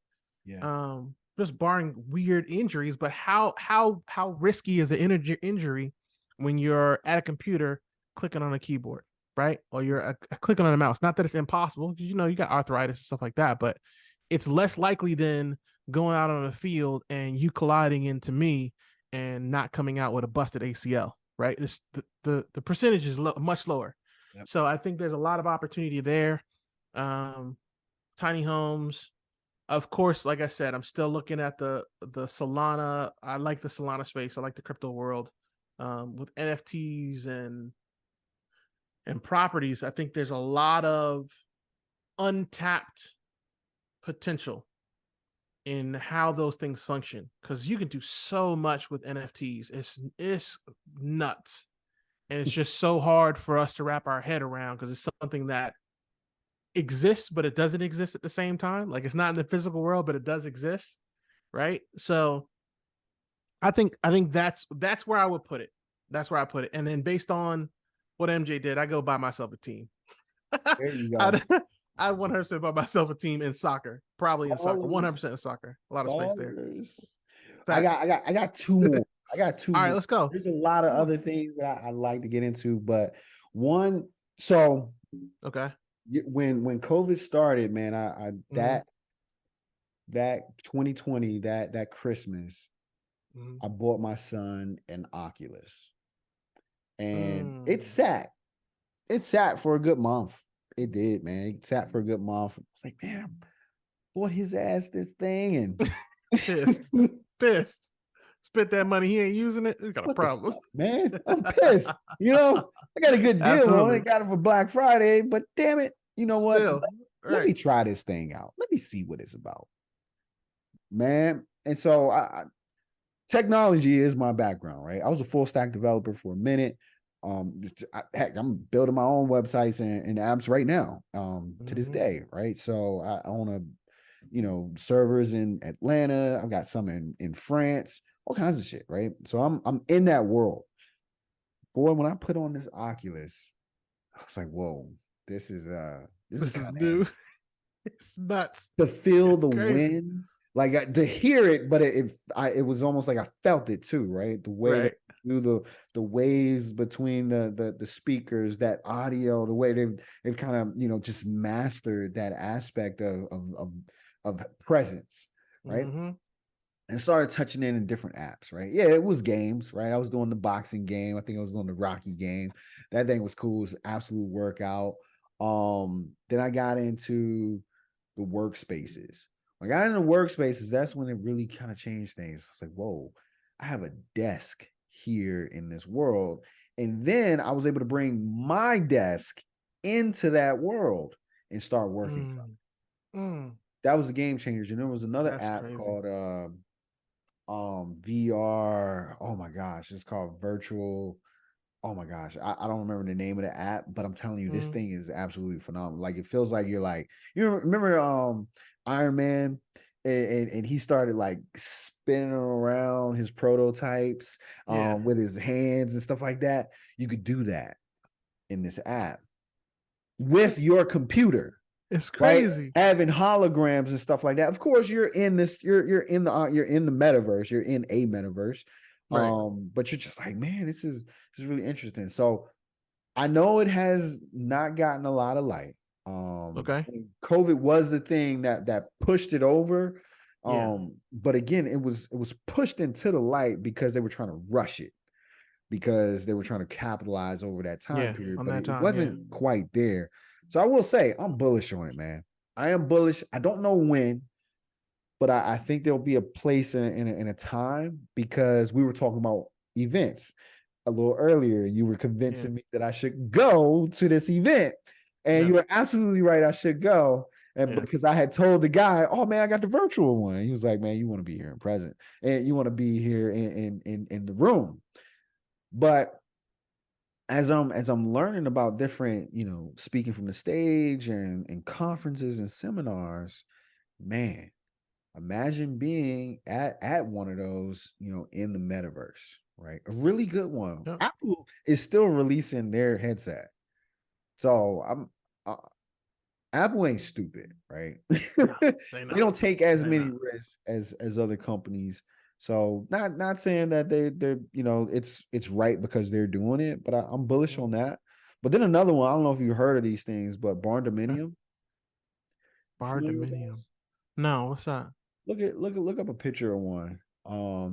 Yeah. Just barring weird injuries. But how risky is the injury when you're at a computer clicking on a keyboard, right? Or you're clicking on a mouse? Not that it's impossible, because you got arthritis and stuff like that, but it's less likely than going out on the field and you colliding into me and not coming out with a busted ACL, right? This the percentage is much lower. Yep. So I think there's a lot of opportunity there. Um, Tiny homes, of course. Like I said, I'm still looking at the Solana. I like the Solana space. I like the crypto world, with NFTs and properties. I think there's a lot of untapped potential in how those things function, because you can do so much with NFTs. It's nuts, and it's just so hard for us to wrap our head around, because it's something that exists but it doesn't exist at the same time. Like, it's not in the physical world, but it does exist, right? So I think that's where I would put it. That's where I put it. And then based on what MJ did, I go buy myself a team. There you go. I'd, I 100% buy myself a team in soccer, probably in soccer, Ballers. 100% in soccer. A lot of space there. Ballers. Facts. I got two more. I got two All right, more. let's go. There's a lot of other things that I like to get into, but one, so Okay. when COVID started, man, I Mm-hmm. that 2020, that Christmas, Mm-hmm. I bought my son an Oculus, and it Mm. sat. It sat for a good month. It did, man. It sat for a good month. It's like, man, I bought his ass this thing, and Pissed. Pissed. Spent that money. He ain't using it. He's got a what the problem. fuck, man? I'm pissed. I got a good deal on it. Absolutely. Got it for Black Friday, but damn it, you know what? Still. Let Right. me try this thing out. Let me see what it's about, man. And so technology is my background, right? I was a full stack developer for a minute. Heck, I'm building my own websites and apps right now, to this Mm-hmm. day, right? So I own servers in Atlanta. I've got some in France, all kinds of shit, right? So I'm in that world. Boy, when I put on this Oculus, I was like, whoa, this is This is kind of new. nice It's nuts. to feel It's the crazy. wind, like to hear it, but it was almost like I felt it too, right? The way they Right. do the waves between the speakers, that audio, the way they've kind of just mastered that aspect of presence, right? Mm-hmm. and started touching in different apps, right? Yeah, it was games, right? I was doing the boxing game. I think I was doing the Rocky game. That thing was cool. It was an absolute workout. Then I got into the workspaces. When I got into workspaces, that's when it really kind of changed things. It's like, whoa, I have a desk here in this world. And then I was able to bring my desk into that world and start working from Mm, mm, it. That was the game changers. And there was another that's app crazy. called VR. Oh my gosh, it's called virtual. Oh my gosh, I don't remember the name of the app, but I'm telling you, this Mm, thing is absolutely phenomenal. Like it feels like you're like, you remember Iron Man, and he started like spinning around his prototypes yeah, with his hands and stuff like that. You could do that in this app with your computer, it's right? crazy. Having holograms and stuff like that. Of course, you're in this, you're in the metaverse, you're in a metaverse. Right. But you're just like, man, this is really interesting. So I know it has not gotten a lot of light. Okay. And COVID was the thing that pushed it over. Yeah. But again, it was pushed into the light because they were trying to rush it, because they were trying to capitalize over that time Yeah. period, On but that it time. Yeah. wasn't quite there. So I will say I'm bullish on it, man. I am bullish. I don't know when, but I think there'll be a place in a time, because we were talking about events a little earlier. You were Yeah. convincing me that I should go to this event, and Yeah. you were absolutely right. I should go. And Yeah. because I had told the guy, "Oh man, I got the virtual one." He was like, "Man, you want to be here in present, and you want to be here in the room." But as I'm learning about different, speaking from the stage and conferences and seminars, man, imagine being at one of those, in the metaverse, right? A really good one. Yep. Apple is still releasing their headset. So uh, Apple ain't stupid, right? No, they They not. don't take as They many not. risks as other companies. So not saying that they're it's right because they're doing it, but I'm bullish Mm, on that. But then another one, I don't know if you heard of these things, but barn okay. dominium, you Bar familiar with Dominium. those? No, what's that? Look up a picture of one.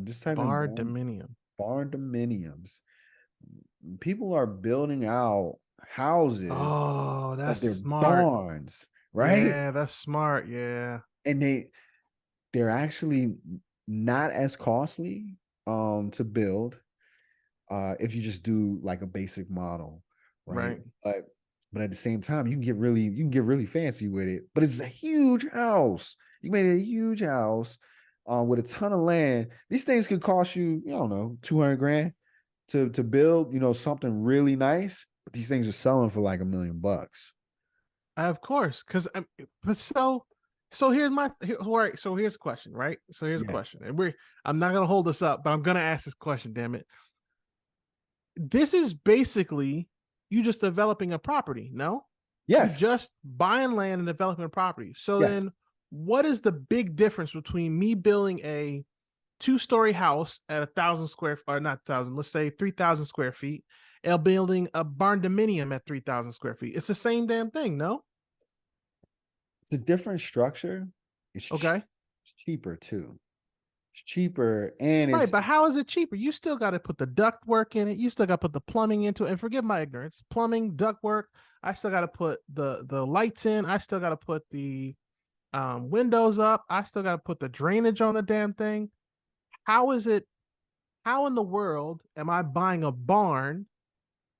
Just type in Bar Dominium. barn dominiums. People are building out houses, Oh, but that's they're smart. barns, right? Yeah, that's smart. Yeah. And they're actually not as costly to build if you just do like a basic model, right? Right. But at the same time, you can get really fancy with it. But it's a huge house. You made it a huge house with a ton of land. These things could cost you, I don't know, 200 grand to build, something really nice. But these things are selling for like $1 million. Of course. But so here's all right. So here's a question, right? So here's a Yeah. question. And I'm not gonna hold this up, but I'm gonna ask this question, damn it. This is basically you just developing a property, no? You Yes. just buying land and developing a property. So Yes. then what is the big difference between me building a two-story house at 1,000 square, or not 1,000, let's say 3,000 square feet, and building a barn dominium at 3,000 square feet? It's the same damn thing, no? It's a different structure. It's Okay. cheaper too. It's cheaper, and Right, it's but how is it cheaper? You still got to put the duct work in it. You still got to put the plumbing into it. And forgive my ignorance, plumbing, duct work. I still got to put the lights in. I still got to put the windows up. I still got to put the drainage on the damn thing. How is it? How in the world am I buying a barn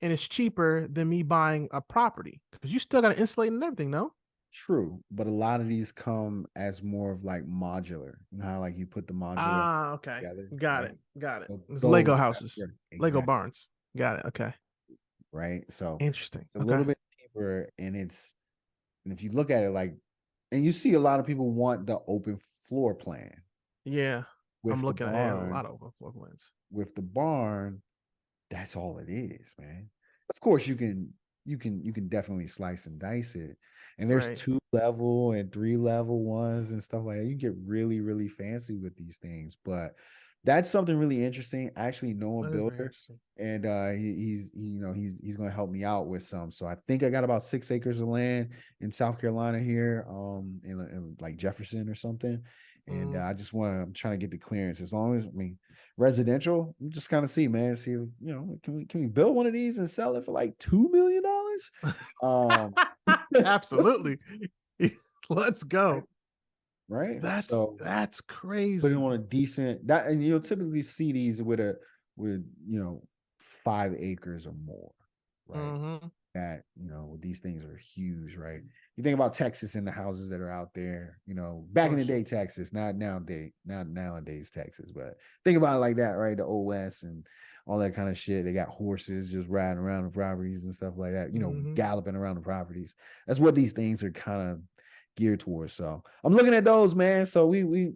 and it's cheaper than me buying a property? Because you still got to insulate and everything, no? true, but a lot of these come as more of like modular. You know how like you put the modular Ah, okay. together, Got right? it. Got it. So It's those Lego are at houses, work. Lego Exactly, barns. Got it. Okay. right? So Interesting. it's a little Okay. bit cheaper, and if you look at it like, and you see a lot of people want the open floor plan Yeah. I'm with the looking at a barn. lot of floor plans. With the barn, that's all it is, man. Of course, you can definitely slice and dice it. And there's Right. 2 level and 3 level ones and stuff like that. You get really, really fancy with these things. But that's something really interesting. I actually know a That is very builder, interesting. and he's gonna help me out with some. So I think I got about 6 acres of land in South Carolina here, in like Jefferson or something. And Mm. I'm trying to get the clearance. As long as, I mean, residential, we just kind of see, man, see, can we build one of these and sell it for like $2 million? Let's Absolutely. Let's right, go. right. That's So that's putting crazy. on a decent that, and you'll typically see these with 5 acres or more, right? Mm-hmm. That, these things are huge, right? You think about Texas and the houses that are out there, Of back in the course. day, Texas, not nowadays, Texas, but think about it like that, right? The old West and all that kind of shit. They got horses just riding around the properties and stuff like that, Mm-hmm. galloping around the properties. That's what these things are kind of geared towards. So I'm looking at those, man. So we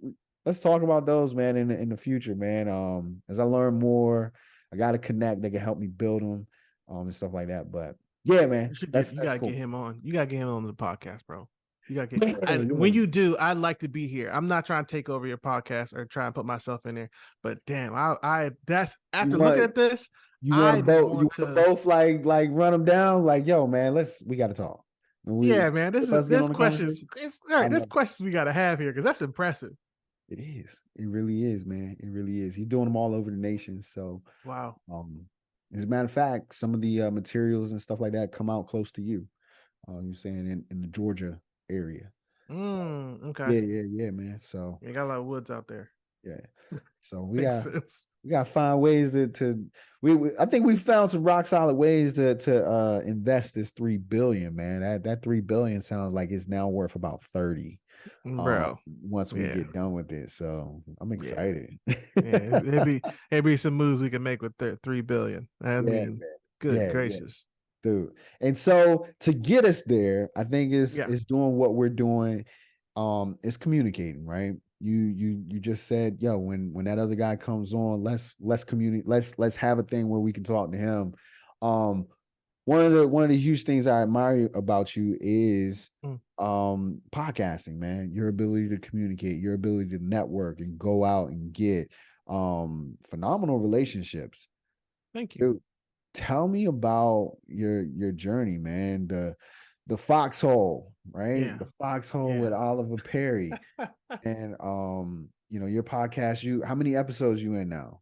let's talk about those, man, in the future, man. As I learn more, I got to connect that can help me build them, and stuff like that. But yeah, man, You that's gotta get cool. him on. You gotta get him on the podcast, bro. You gotta get Yeah, when yeah. you do, I'd like to be here. I'm not trying to take over your podcast or try and put myself in there, but damn, I that's You after looking want at this, you want to I'd both you want want to to. both like run them down, like, yo, man, we got to talk. And Yeah, man. let's get on There's the questions. conversation. It's all I right. There's love questions we gotta have here because that's impressive. it. It is. It really is, man. It really is. He's doing them all over the nation. So, Wow. um, as a matter of fact, some of the materials and stuff like that come out close to you. You're saying in the Georgia area. So Okay. yeah, man. So You got a lot of woods out there. yeah. So Makes sense. we got to find ways to I think we found some rock solid ways to invest this 3 billion, man. That 3 billion sounds like it's now worth about 30 Bro. once we Yeah. get done with this. So I'm Yeah. excited. Yeah. It'd be some moves we can make with 3 billion. I Yeah, mean, man. good Yeah, gracious. dude. And so to get us there, I think Yeah. is doing what we're doing, is communicating, right? You just said, yo, when that other guy comes on, let's communicate, let's have a thing where we can talk to him. Um, one of the huge things I admire about you is Mm. podcasting, man. Your ability to communicate, your ability to network and go out and get phenomenal relationships. Thank you. Dude, tell me about your journey, man. The foxhole, right? Yeah. The foxhole Yeah. with Oliver Perry. And your podcast, you how many episodes you in now?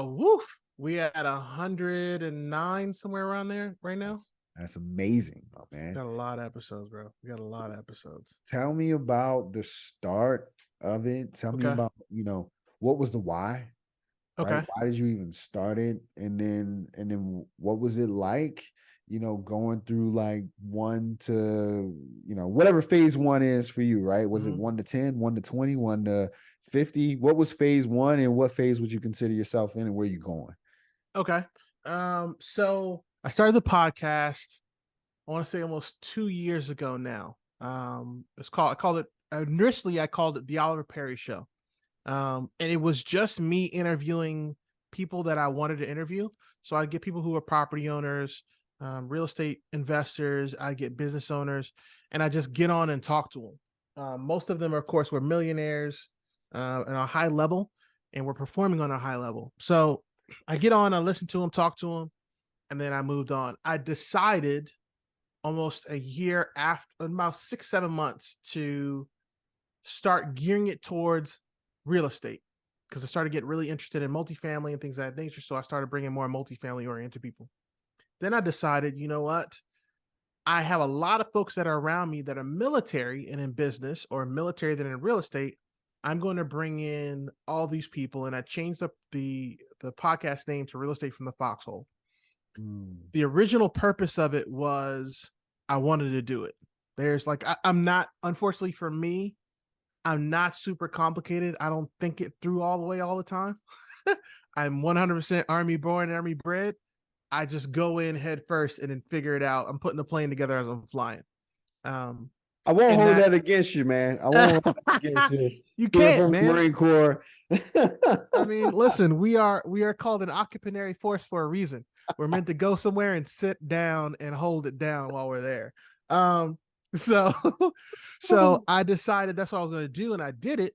Woof. We at 109 somewhere around there right now. That's amazing, my man. Got a lot of episodes, bro. We got a lot of episodes. Tell me about the start of it. Tell me Okay. about, what was the why, right? Okay. Why did you even start it? And then what was it like, going through like one to, whatever phase one is for you, right? Was it Mhm. 1 to 10, 1 to 20, 1 to 50? What was phase one and what phase would you consider yourself in and where you going? Okay. So I started the podcast, I want to say almost 2 years ago now. I called it initially I called it the Oliver Perry Show. And it was just me interviewing people that I wanted to interview. So I'd get people who are property owners, real estate investors, I get business owners, and I just get on and talk to them. Most of them, of course, were millionaires and a high level, and we're performing on a high level. So I get on, I listen to them, talk to them, and then I moved on. I decided almost a year after, about 6, 7 months, to start gearing it towards real estate because I started getting really interested in multifamily and things of that nature. So I started bringing more multifamily oriented people. Then I decided, you know what? I have a lot of folks that are around me that are military and in business or military that are in real estate. I'm going to bring in all these people, and I changed up the podcast name to Real Estate from the Foxhole. Mm. The original purpose of it was I wanted to do it. There's like I'm not, unfortunately for me, I'm not super complicated. I don't think it through all the way all the time. I'm 100% Army born, Army bred. I just go in head first and then figure it out. I'm putting the plane together as I'm flying. Um, I won't and hold that that against you, man. I won't hold that against you. you Being can't, from the man. Marine Corps. I mean, listen, we are called an occupanary force for a reason. We're meant to go somewhere and sit down and hold it down while we're there. So so I decided that's what I was going to do, and I did it.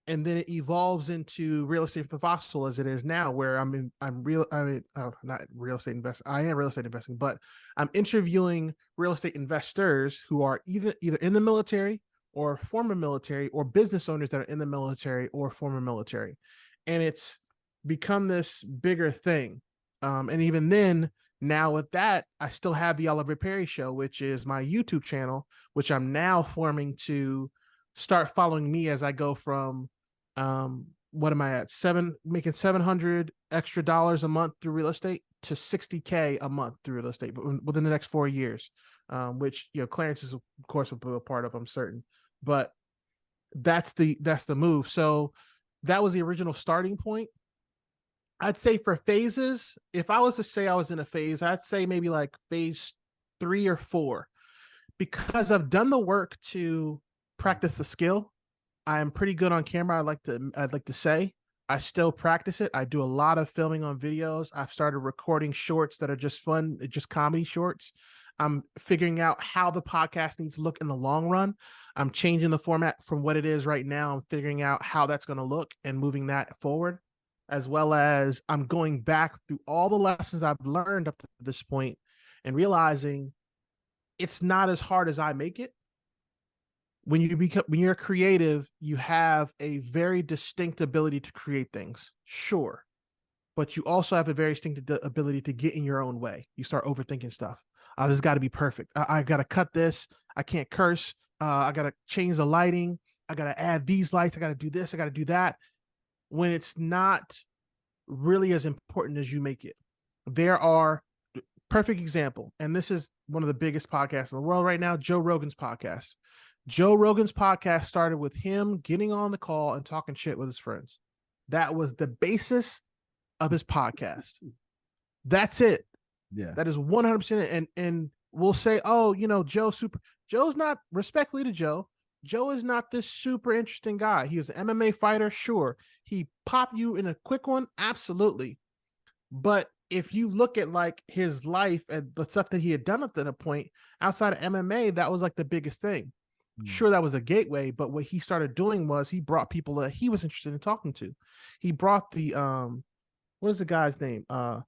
And then it evolves into real estate for the foxhole as it is now, where not real estate investor. I am real estate investing, but I'm interviewing real estate investors who are either in the military or former military or business owners that are in the military or former military. And it's become this bigger thing. And even then, now with that, I still have the Oliver Perry Show, which is my YouTube channel, which I'm now forming to start following me as I go from what am I at? Making $700 extra a month through real estate to $60K a month through real estate, but within the next 4 years, which Clarence is of course will be a part of, I'm certain. But that's the move. So that was the original starting point. I'd say for phases, if I was to say I was in a phase, I'd say maybe like phase 3 or 4, because I've done the work to practice the skill. I'm pretty good on camera. I'd like to say I still practice it. I do a lot of filming on videos. I've started recording shorts that are just fun, just comedy shorts. I'm figuring out how the podcast needs to look in the long run. I'm changing the format from what it is right now. I'm figuring out how that's going to look and moving that forward, as well as I'm going back through all the lessons I've learned up to this point and realizing it's not as hard as I make it. When you're creative, you have a very distinct ability to create things, sure, but you also have a very distinct ability to get in your own way. You start overthinking stuff. This got to be perfect. I got to cut this. I can't curse. I got to change the lighting. I got to add these lights. I got to do this. I got to do that. When it's not really as important as you make it. There are perfect example, and this is one of the biggest podcasts in the world right now, Joe Rogan's podcast. Joe Rogan's podcast started with him getting on the call and talking shit with his friends. That was the basis of his podcast. That's it. Yeah. That is 100%. And we'll say, oh, Joe's not, respectfully to Joe is not this super interesting guy. He is an MMA fighter. Sure. He popped you in a quick one. Absolutely. But if you look at like his life and the stuff that he had done up to the point outside of MMA, that was like the biggest thing. Sure, that was a gateway, but what he started doing was he brought people that he was interested in talking to. He brought the what is the guy's name? Not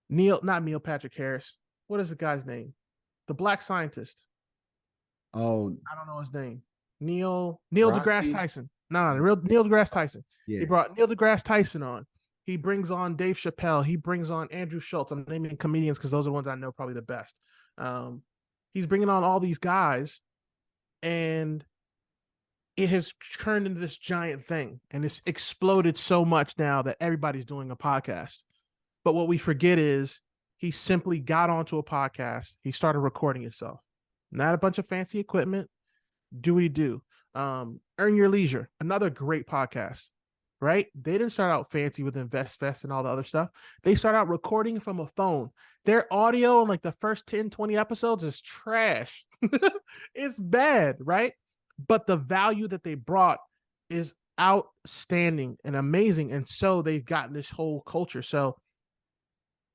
Neil Patrick Harris. What is the guy's name? The black scientist. Oh, I don't know his name. Neil deGrasse Roxy? Tyson. No, real Neil deGrasse Tyson. Yeah. He brought Neil deGrasse Tyson on. He brings on Dave Chappelle. He brings on Andrew Schultz. I'm naming comedians because those are the ones I know probably the best. He's bringing on all these guys, and it has turned into this giant thing, and it's exploded so much now that everybody's doing a podcast. But what we forget is he simply got onto a podcast. He started recording himself, not a bunch of fancy equipment. Do what he do. Earn Your Leisure, another great podcast, right? They didn't start out fancy with InvestFest and all the other stuff. They start out recording from a phone. Their audio in like the first 10, 20 episodes is trash. It's bad, right? But the value that they brought is outstanding and amazing. And so they've gotten this whole culture. So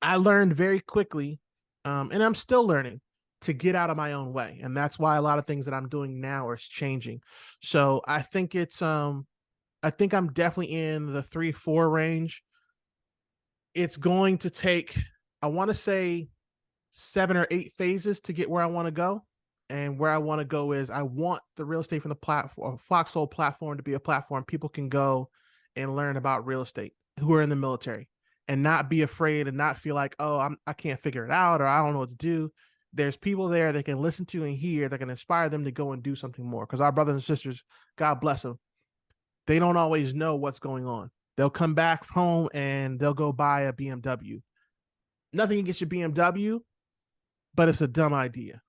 I learned very quickly, and I'm still learning, to get out of my own way. And that's why a lot of things that I'm doing now is changing. So I think I'm definitely in the 3-4 range. It's going to take, I want to say 7 or 8 phases to get where I want to go. And where I want to go is I want the real estate from the platform, Foxhole platform, to be a platform people can go and learn about real estate who are in the military and not be afraid and not feel like, oh, I can't figure it out or I don't know what to do. There's people there that can listen to and hear that can inspire them to go and do something more. Because our brothers and sisters, God bless them, they don't always know what's going on. They'll come back home and they'll go buy a BMW. Nothing against your BMW, but it's a dumb idea.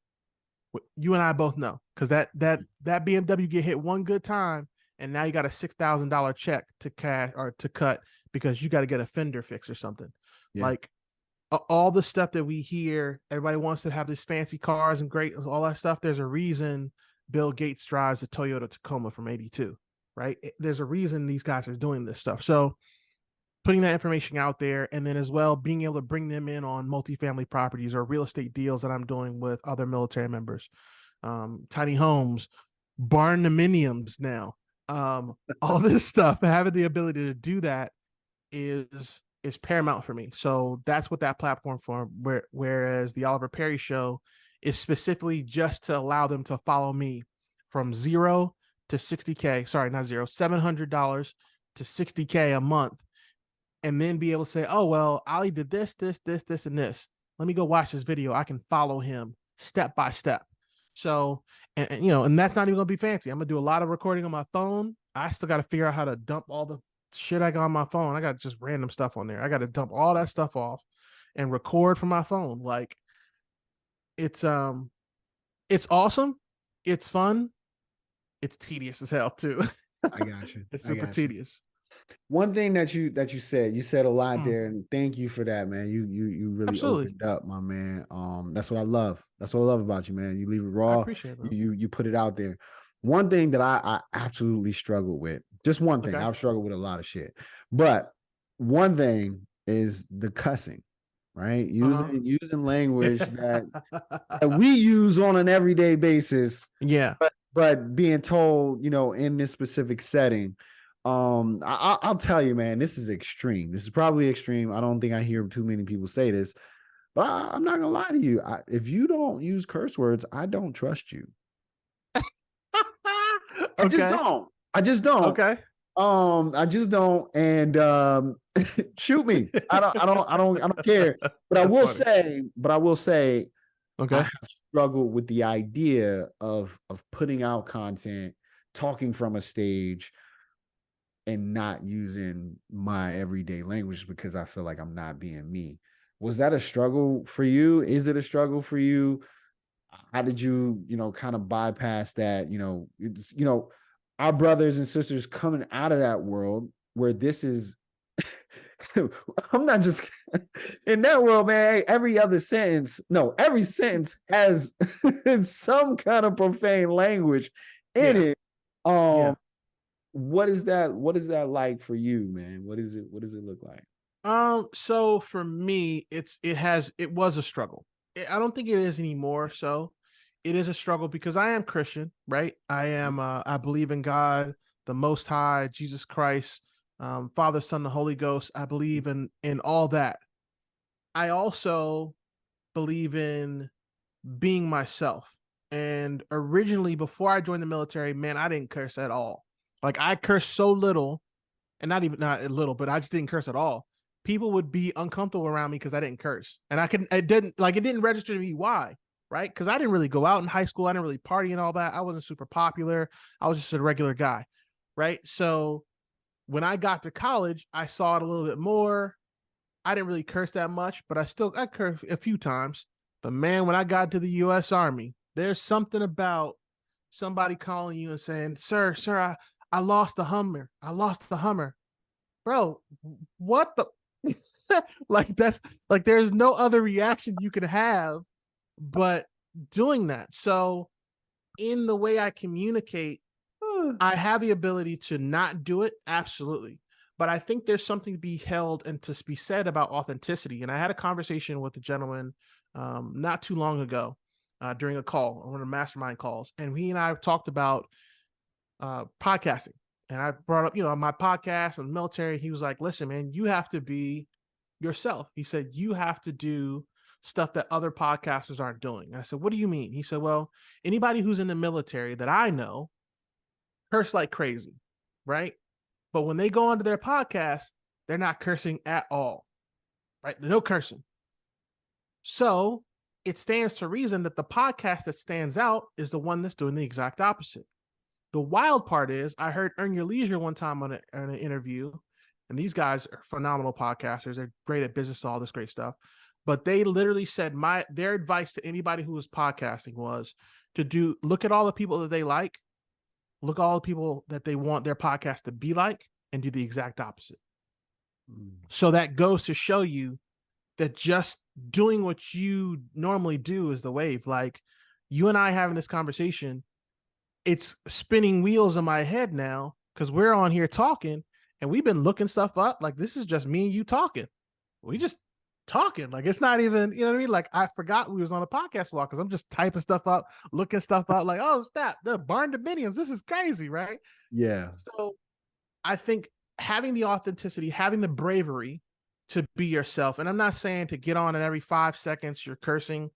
You and I both know, because that BMW get hit one good time, and now you got a $6,000 check to cash or to cut because you got to get a fender fix or something. Yeah. Like all the stuff that we hear, everybody wants to have these fancy cars and great all that stuff. There's a reason Bill Gates drives a Toyota Tacoma from '82, right? There's a reason these guys are doing this stuff. So putting that information out there, and then as well being able to bring them in on multifamily properties or real estate deals that I'm doing with other military members, tiny homes, barn dominiums now, all this stuff. Having the ability to do that is paramount for me. So that's what that platform for. Whereas the Oliver Perry Show is specifically just to allow them to follow me from 0 to 60K. Sorry, not zero, $700 to 60K a month, and then be able to say, oh, well, Ali did this, and this. Let me go watch this video. I can follow him step by step. So, and that's not even going to be fancy. I'm going to do a lot of recording on my phone. I still got to figure out how to dump all the shit I got on my phone. I got just random stuff on there. I got to dump all that stuff off and record from my phone. Like, it's awesome. It's fun. It's tedious as hell too. I got you. It's I super got you. tedious. One thing that you said a lot there, and thank you for that, man. You really Absolutely. opened up, my man. That's what I love. That's what I love about you, man. You leave it I raw. appreciate it, bro. You put it out there. One thing that I absolutely struggled with, just one thing. Okay. I've struggled with a lot of shit, but one thing is the cussing, right? Using language that we use on an everyday basis, Yeah. but being told, in this specific setting, I'll tell you, man, this is extreme. This is probably extreme. I don't think I hear too many people say this, but I'm not gonna lie to you. If you don't use curse words, I don't trust you. I just Okay. don't. I just don't. Okay. I just don't. And shoot me. I don't care. But I That's will funny. say, I Okay. have struggled with the idea of putting out content, talking from a stage, and not using my everyday language because I feel like I'm not being me. Was that a struggle for you? Is it a struggle for you? How did you, kind of bypass that? Our brothers and sisters coming out of that world where this is I'm not just in that world, man. Every sentence has some kind of profane language in Yeah. it. Yeah. What is that like for you, man? What does it look like? So for me, it was a struggle. I don't think it is anymore. So it is a struggle because I am Christian, right? I believe in God, the Most High, Jesus Christ, Father, Son, the Holy Ghost. I believe in all that. I also believe in being myself. And originally, before I joined the military, man, I didn't curse at all. Like I cursed so little, and not a little, but I just didn't curse at all. People would be uncomfortable around me because I didn't curse, and it didn't register to me why, right? Because I didn't really go out in high school, I didn't really party and all that. I wasn't super popular. I was just a regular guy, right? So when I got to college, I saw it a little bit more. I didn't really curse that much, but I cursed a few times. But man, when I got to the U.S. Army, there's something about somebody calling you and saying, "Sir, I lost the Hummer. I lost the Hummer." Bro, what the like that's like there's no other reaction you could have but doing that. So in the way I communicate, I have the ability to not do it, absolutely. But I think there's something to be held and to be said about authenticity. And I had a conversation with a gentleman not too long ago during a call, one of the mastermind calls, and he and I talked about podcasting. And I brought up, my podcast and military. He was like, listen, man, you have to be yourself. He said, you have to do stuff that other podcasters aren't doing. And I said, what do you mean? He said, well, anybody who's in the military that I know curse like crazy, right? But when they go onto their podcast, they're not cursing at all, right? No cursing. So it stands to reason that the podcast that stands out is the one that's doing the exact opposite. The wild part is I heard Earn Your Leisure one time on an interview, and these guys are phenomenal podcasters. They're great at business, all this great stuff. But they literally said their advice to anybody who was podcasting was to look at all the people that they like, look at all the people that they want their podcast to be like, and do the exact opposite. So that goes to show you that just doing what you normally do is the wave. Like you and I having this conversation, it's spinning wheels in my head now because we're on here talking and we've been looking stuff up. Like this is just me and you talking. We just talking. Like it's not even, you know what I mean? Like I forgot we was on a podcast walk because I'm just typing stuff up, looking stuff out. Like, oh, snap, the barn dominiums. This is crazy, right? Yeah. So I think having the authenticity, having the bravery to be yourself. And I'm not saying to get on and every 5 seconds you're cursing,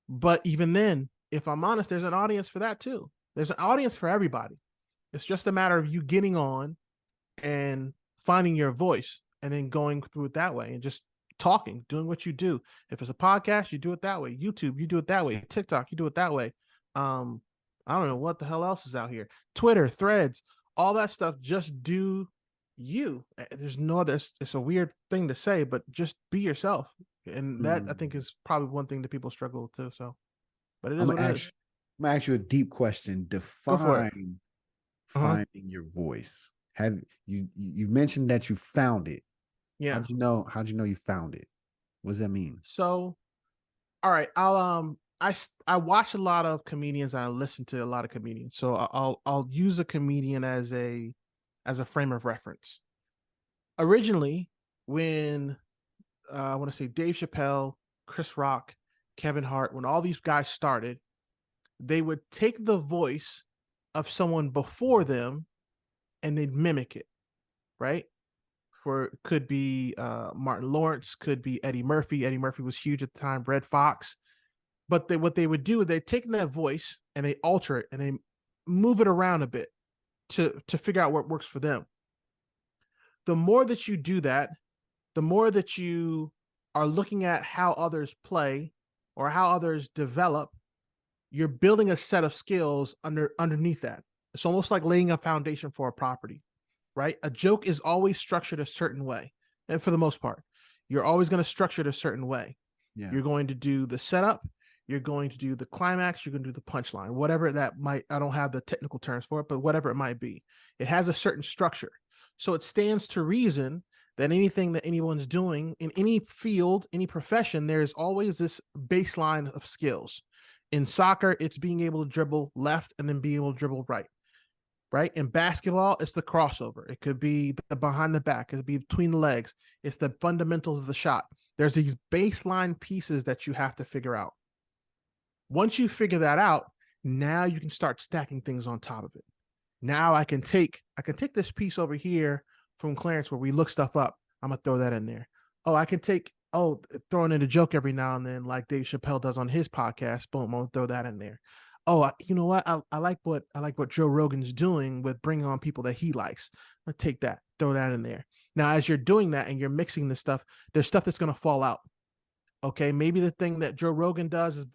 but even then, if I'm honest, there's an audience for that too. There's an audience for everybody. It's just a matter of you getting on and finding your voice and then going through it that way and just talking, doing what you do. If it's a podcast, you do it that way. YouTube, you do it that way. TikTok, you do it that way. I don't know what the hell else is out here. Twitter, Threads, all that stuff. Just do you. There's no other. It's a weird thing to say, but just be yourself. And that I think is probably one thing that people struggle with too. So, but it is I'm what gonna it ask is. I'm gonna ask you a deep question. Go for it. Define Uh-huh. finding your voice. Have you mentioned that you found it? Yeah. How'd you know you found it? What does that mean? So, all right. I watch a lot of comedians and I listen to a lot of comedians. So I'll use a comedian as a frame of reference. Originally, when I want to say Dave Chappelle, Chris Rock, Kevin Hart, when all these guys started, they would take the voice of someone before them and they'd mimic it, right? For could be Martin Lawrence, could be Eddie Murphy. Eddie Murphy was huge at the time. Red Fox. But what they would do is they'd take that voice and they alter it and they move it around a bit to figure out what works for them. The more that you do that, the more that you are looking at how others play or how others develop, you're building a set of skills underneath that. It's almost like laying a foundation for a property, right? A joke is always structured a certain way. And for the most part, you're always going to structure it a certain way. Yeah. You're going to do the setup, you're going to do the climax, you're going to do the punchline, whatever that might, I don't have the technical terms for it, but whatever it might be. It has a certain structure. So it stands to reason that anything that anyone's doing in any field, any profession, there's always this baseline of skills. In soccer, it's being able to dribble left and then being able to dribble right. Right. In basketball, it's the crossover. It could be the behind the back. It could be between the legs. It's the fundamentals of the shot. There's these baseline pieces that you have to figure out. Once you figure that out, now you can start stacking things on top of it. Now I can take this piece over here from Clarence where we look stuff up. I'm gonna throw that in there. Oh, I can take throwing in a joke every now and then, like Dave Chappelle does on his podcast. Boom, I'm gonna throw that in there. Oh, you know what? I like what Joe Rogan's doing with bringing on people that he likes. I'm gonna take that, throw that in there. Now, as you're doing that and you're mixing this stuff, there's stuff that's gonna fall out. Okay, maybe the thing that Joe Rogan does is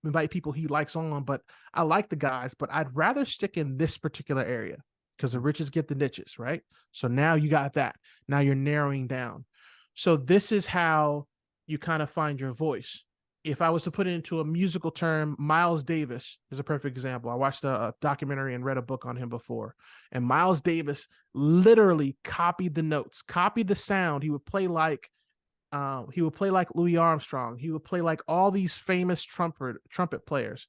invite people he likes on, but I like the guys, but I'd rather stick in this particular area because the riches get the niches, right? So now you got that. Now you're narrowing down. So this is how you kind of find your voice. If I was to put it into a musical term, Miles Davis is a perfect example. I watched a documentary and read a book on him before. And Miles Davis literally copied the notes, copied the sound. He would play like Louis Armstrong. He would play like all these famous trumpet players.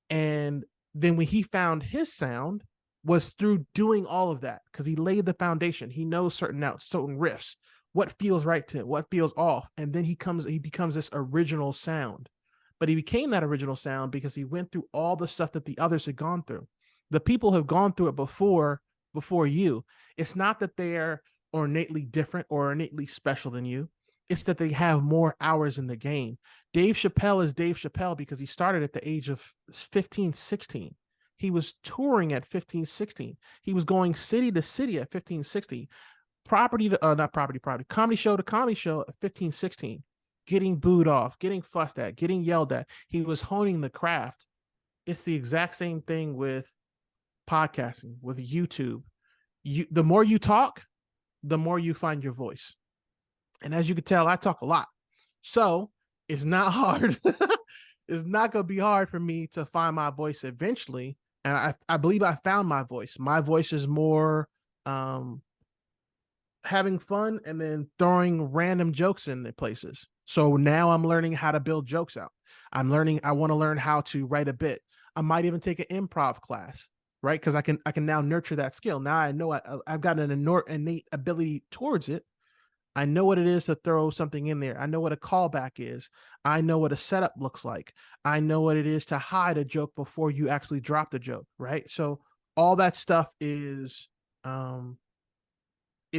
And then when he found his sound was through doing all of that because he laid the foundation. He knows certain notes, certain riffs, what feels right to him, what feels off. And then he becomes this original sound. But he became that original sound because he went through all the stuff that the others had gone through. The people have gone through it before you. It's not that they're innately different or innately special than you. It's that they have more hours in the game. Dave Chappelle is Dave Chappelle because he started at the age of 15, 16. He was touring at 15, 16. He was going city to city at 15, 16. Comedy show to comedy show at 15, 16. Getting booed off, getting fussed at, getting yelled at. He was honing the craft. It's the exact same thing with podcasting, with YouTube. The more you talk, the more you find your voice. And as you can tell, I talk a lot. So it's not hard. It's not going to be hard for me to find my voice eventually. And I believe I found my voice. My voice is more having fun and then throwing random jokes in the places. So now I'm learning how to build jokes out. I want to learn how to write a bit. I might even take an improv class, right? Because I can now nurture that skill. Now I know I've got an innate ability towards it. I know what it is to throw something in there. I know what a callback is. I know what a setup looks like. I know what it is to hide a joke before you actually drop the joke, right? So all that stuff is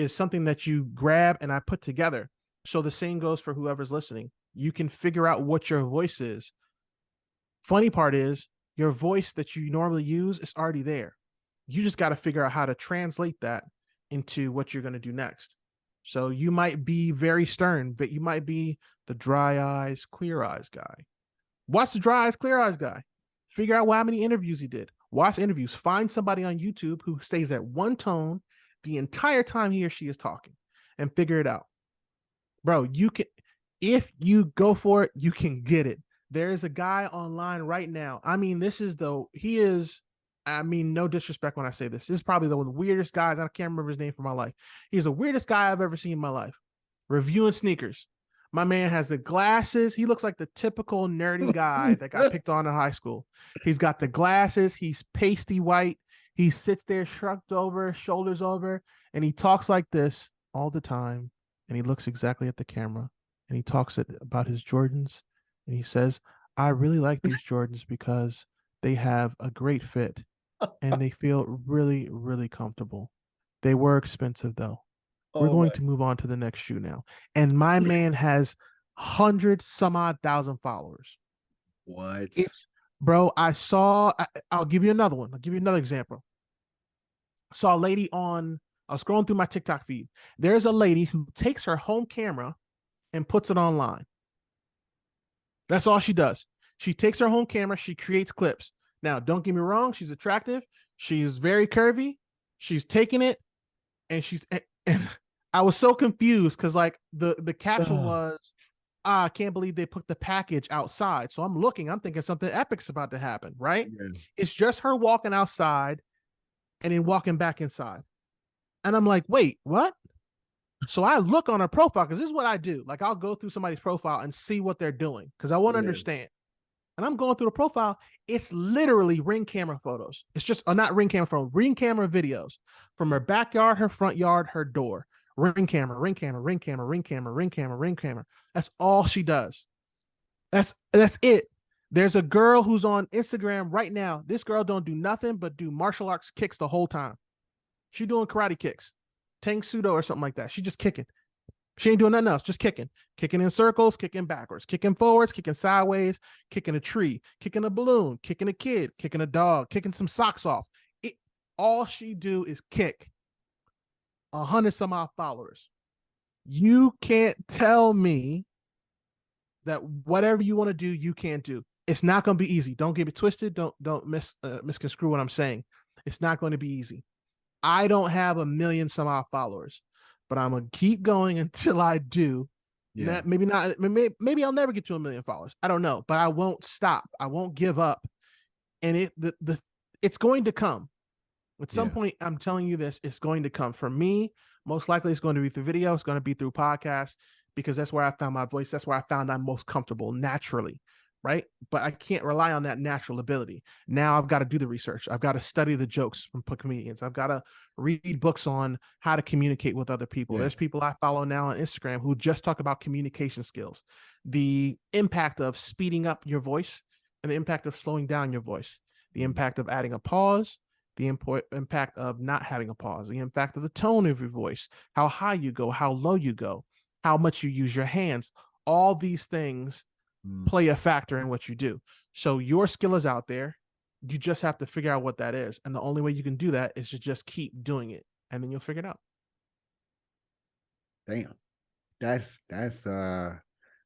something that you grab and I put together. So the same goes for whoever's listening. You can figure out what your voice is. Funny part is your voice that you normally use is already there. You just got to figure out how to translate that into what you're going to do next. So you might be very stern, but you might be the dry eyes, clear eyes guy. Watch the dry eyes, clear eyes guy. Figure out how many interviews he did. Watch interviews. Find somebody on YouTube who stays at one tone the entire time he or she is talking and figure it out. Bro, you can, if you go for it, you can get it. There is a guy online right now. I mean, he is, I mean, no disrespect when I say this. This is probably one of the weirdest guys. I can't remember his name for my life. He's the weirdest guy I've ever seen in my life. Reviewing sneakers. My man has the glasses. He looks like the typical nerdy guy that got picked on in high school. He's got the glasses. He's pasty white. He sits there shrugged over, shoulders over, and he talks like this all the time. And he looks exactly at the camera. And he talks about his Jordans. And he says, I really like these Jordans because they have a great fit and they feel really, really comfortable. They were expensive though. We're going to move on to the next shoe now. And my man has 100 some odd thousand followers. What? Bro, I'll give you another one. I'll give you another example. I saw a lady I was scrolling through my TikTok feed. There's a lady who takes her home camera and puts it online. That's all she does. She takes her home camera, she creates clips. Now, don't get me wrong, she's attractive. She's very curvy. She's taking it, and and I was so confused because like the caption was, I can't believe they put the package outside. So I'm thinking something epic's about to happen, right? Yeah. It's just her walking outside and then walking back inside. And I'm like, wait, what? So I look on her profile because this is what I do. Like I'll go through somebody's profile and see what they're doing because I want to understand. And I'm going through the profile. It's literally Ring camera photos. It's just not Ring camera photos, Ring camera videos from her backyard, her front yard, her door. Ring camera, Ring camera, Ring camera, Ring camera, Ring camera, Ring camera. That's all she does. That's it. There's a girl who's on Instagram right now. This girl don't do nothing but do martial arts kicks the whole time. She doing karate kicks, Tang Sudo or something like that. She just kicking. She ain't doing nothing else, just kicking in circles, kicking backwards, kicking forwards, kicking sideways, kicking a tree, kicking a balloon, kicking a kid, kicking a dog, kicking some socks off. All she do is kick. 100 some odd followers. You can't tell me that whatever you want to do, you can't do. It's not going to be easy. Don't get it twisted. Don't misconstrue what I'm saying. It's not going to be easy. I don't have 1 million some odd followers, but I'm gonna keep going until I do. Yeah. Maybe not. Maybe I'll never get to 1 million followers. I don't know, but I won't stop. I won't give up. And it's going to come. At some point, I'm telling you this, it's going to come. For me, most likely it's going to be through video. It's going to be through podcasts because that's where I found my voice. That's where I found I'm most comfortable naturally, right? But I can't rely on that natural ability. Now I've got to do the research. I've got to study the jokes from comedians. I've got to read books on how to communicate with other people. There's people I follow now on Instagram who just talk about communication skills, the impact of speeding up your voice and the impact of slowing down your voice, the impact of adding a pause, the impact of not having a pause, the impact of the tone of your voice, how high you go, how low you go, how much you use your hands. All these things play a factor in what you do. So your skill is out there. You just have to figure out what that is. And the only way you can do that is to just keep doing it. And then you'll figure it out. Damn. That's think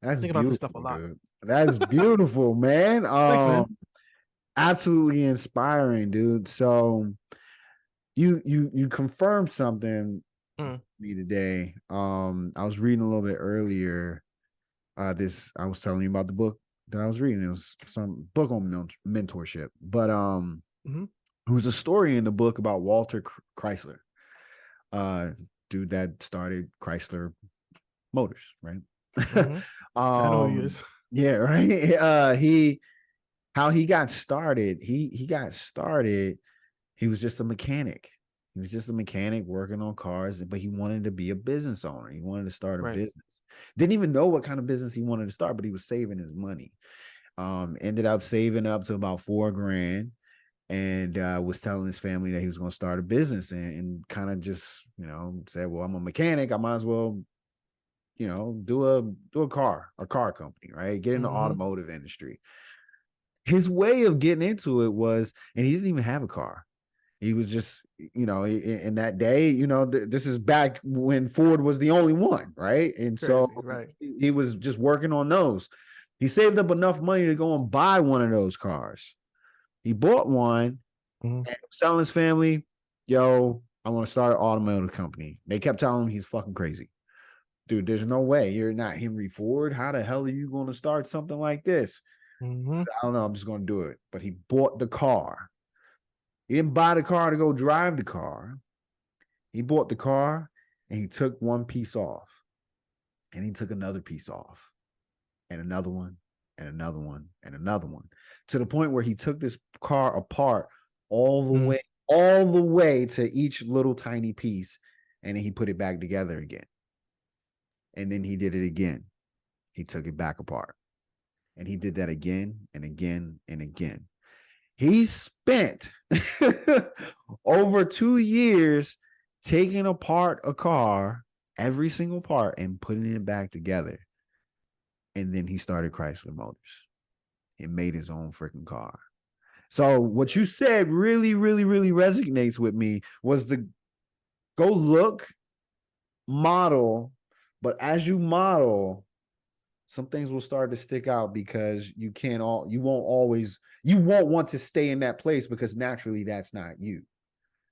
beautiful, about this stuff a lot. Dude. That's beautiful, man. Thanks, man. Absolutely inspiring, dude. So you confirmed something for me today. I was reading a little bit earlier. I was telling you about the book that I was reading. It was some book on mentorship, but it was a story in the book about Walter Chrysler, dude that started Chrysler Motors, right? I know who he is. Yeah, right. How he got started. He got started. He was just a mechanic. He was just a mechanic working on cars, but he wanted to be a business owner. He wanted to start a business. Didn't even know what kind of business he wanted to start, but he was saving his money. Ended up saving up to about $4,000 and was telling his family that he was going to start a business and kind of just, said, well, I'm a mechanic. I might as well, do a car company, right? Get in the automotive industry. His way of getting into it was, and he didn't even have a car. He was just, in that day, this is back when Ford was the only one, right? And so Crazy, right? he was just working on those. He saved up enough money to go and buy one of those cars. He bought one Mhm. and was telling his family, yo, I want to start an automotive company. They kept telling him he's fucking crazy. Dude, there's no way. You're not Henry Ford. How the hell are you going to start something like this? He Mhm. said, I don't know. I'm just going to do it. But he bought the car. He didn't buy the car to go drive the car. He bought the car and he took one piece off and he took another piece off and another one and another one and another one to the point where he took this car apart all the Mhm. way, all the way to each little tiny piece. And then he put it back together again. And then he did it again. He took it back apart. And he did that again and again and again. He spent over 2 years taking apart a car, every single part, and putting it back together. And then he started Chrysler Motors and made his own freaking car. So what you said really, really, really resonates with me was the go look, model, but as you model, some things will start to stick out because you won't want to stay in that place because naturally that's not you,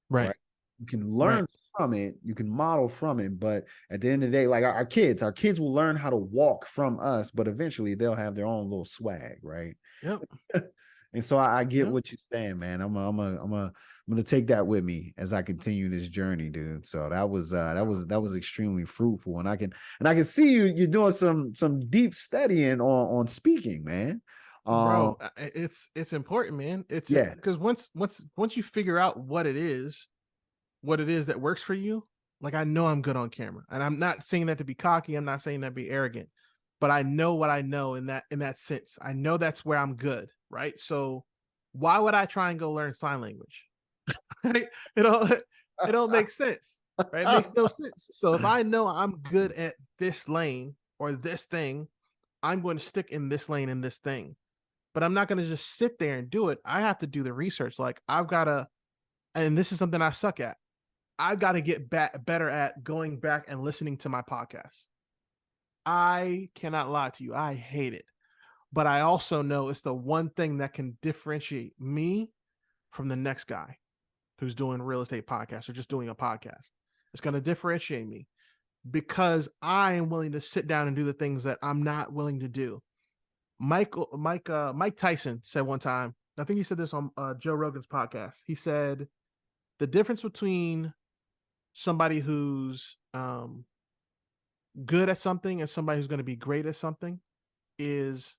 Right, right? You can right. learn from it, you can model from it, but at the end of the day, like our kids will learn how to walk from us, but eventually they'll have their own little swag, right? Yep, And so I get yep. what you're saying, man. I'm gonna take that with me as I continue this journey, dude. So that was extremely fruitful, and I can see you're doing some deep studying on speaking, man. Bro, it's important, man. It's Yeah, because once you figure out what it is that works for you, like I know I'm good on camera, and I'm not saying that to be cocky. I'm not saying that to be arrogant, but I know what I know in that sense. I know that's where I'm good, right? So why would I try and go learn sign language? Right? It don't make sense, right? It makes no sense. So if I know I'm good at this lane or this thing, I'm going to stick in this lane in this thing. But I'm not going to just sit there and do it. I have to do the research. Like I've got to, and this is something I suck at. I've got to get better at going back and listening to my podcast. I cannot lie to you. I hate it. But I also know it's the one thing that can differentiate me from the next guy who's doing real estate podcast or just doing a podcast. It's going to differentiate me because I am willing to sit down and do the things that I'm not willing to do. Mike Tyson said one time, I think he said this on Joe Rogan's podcast. He said the difference between somebody who's good at something and somebody who's going to be great at something is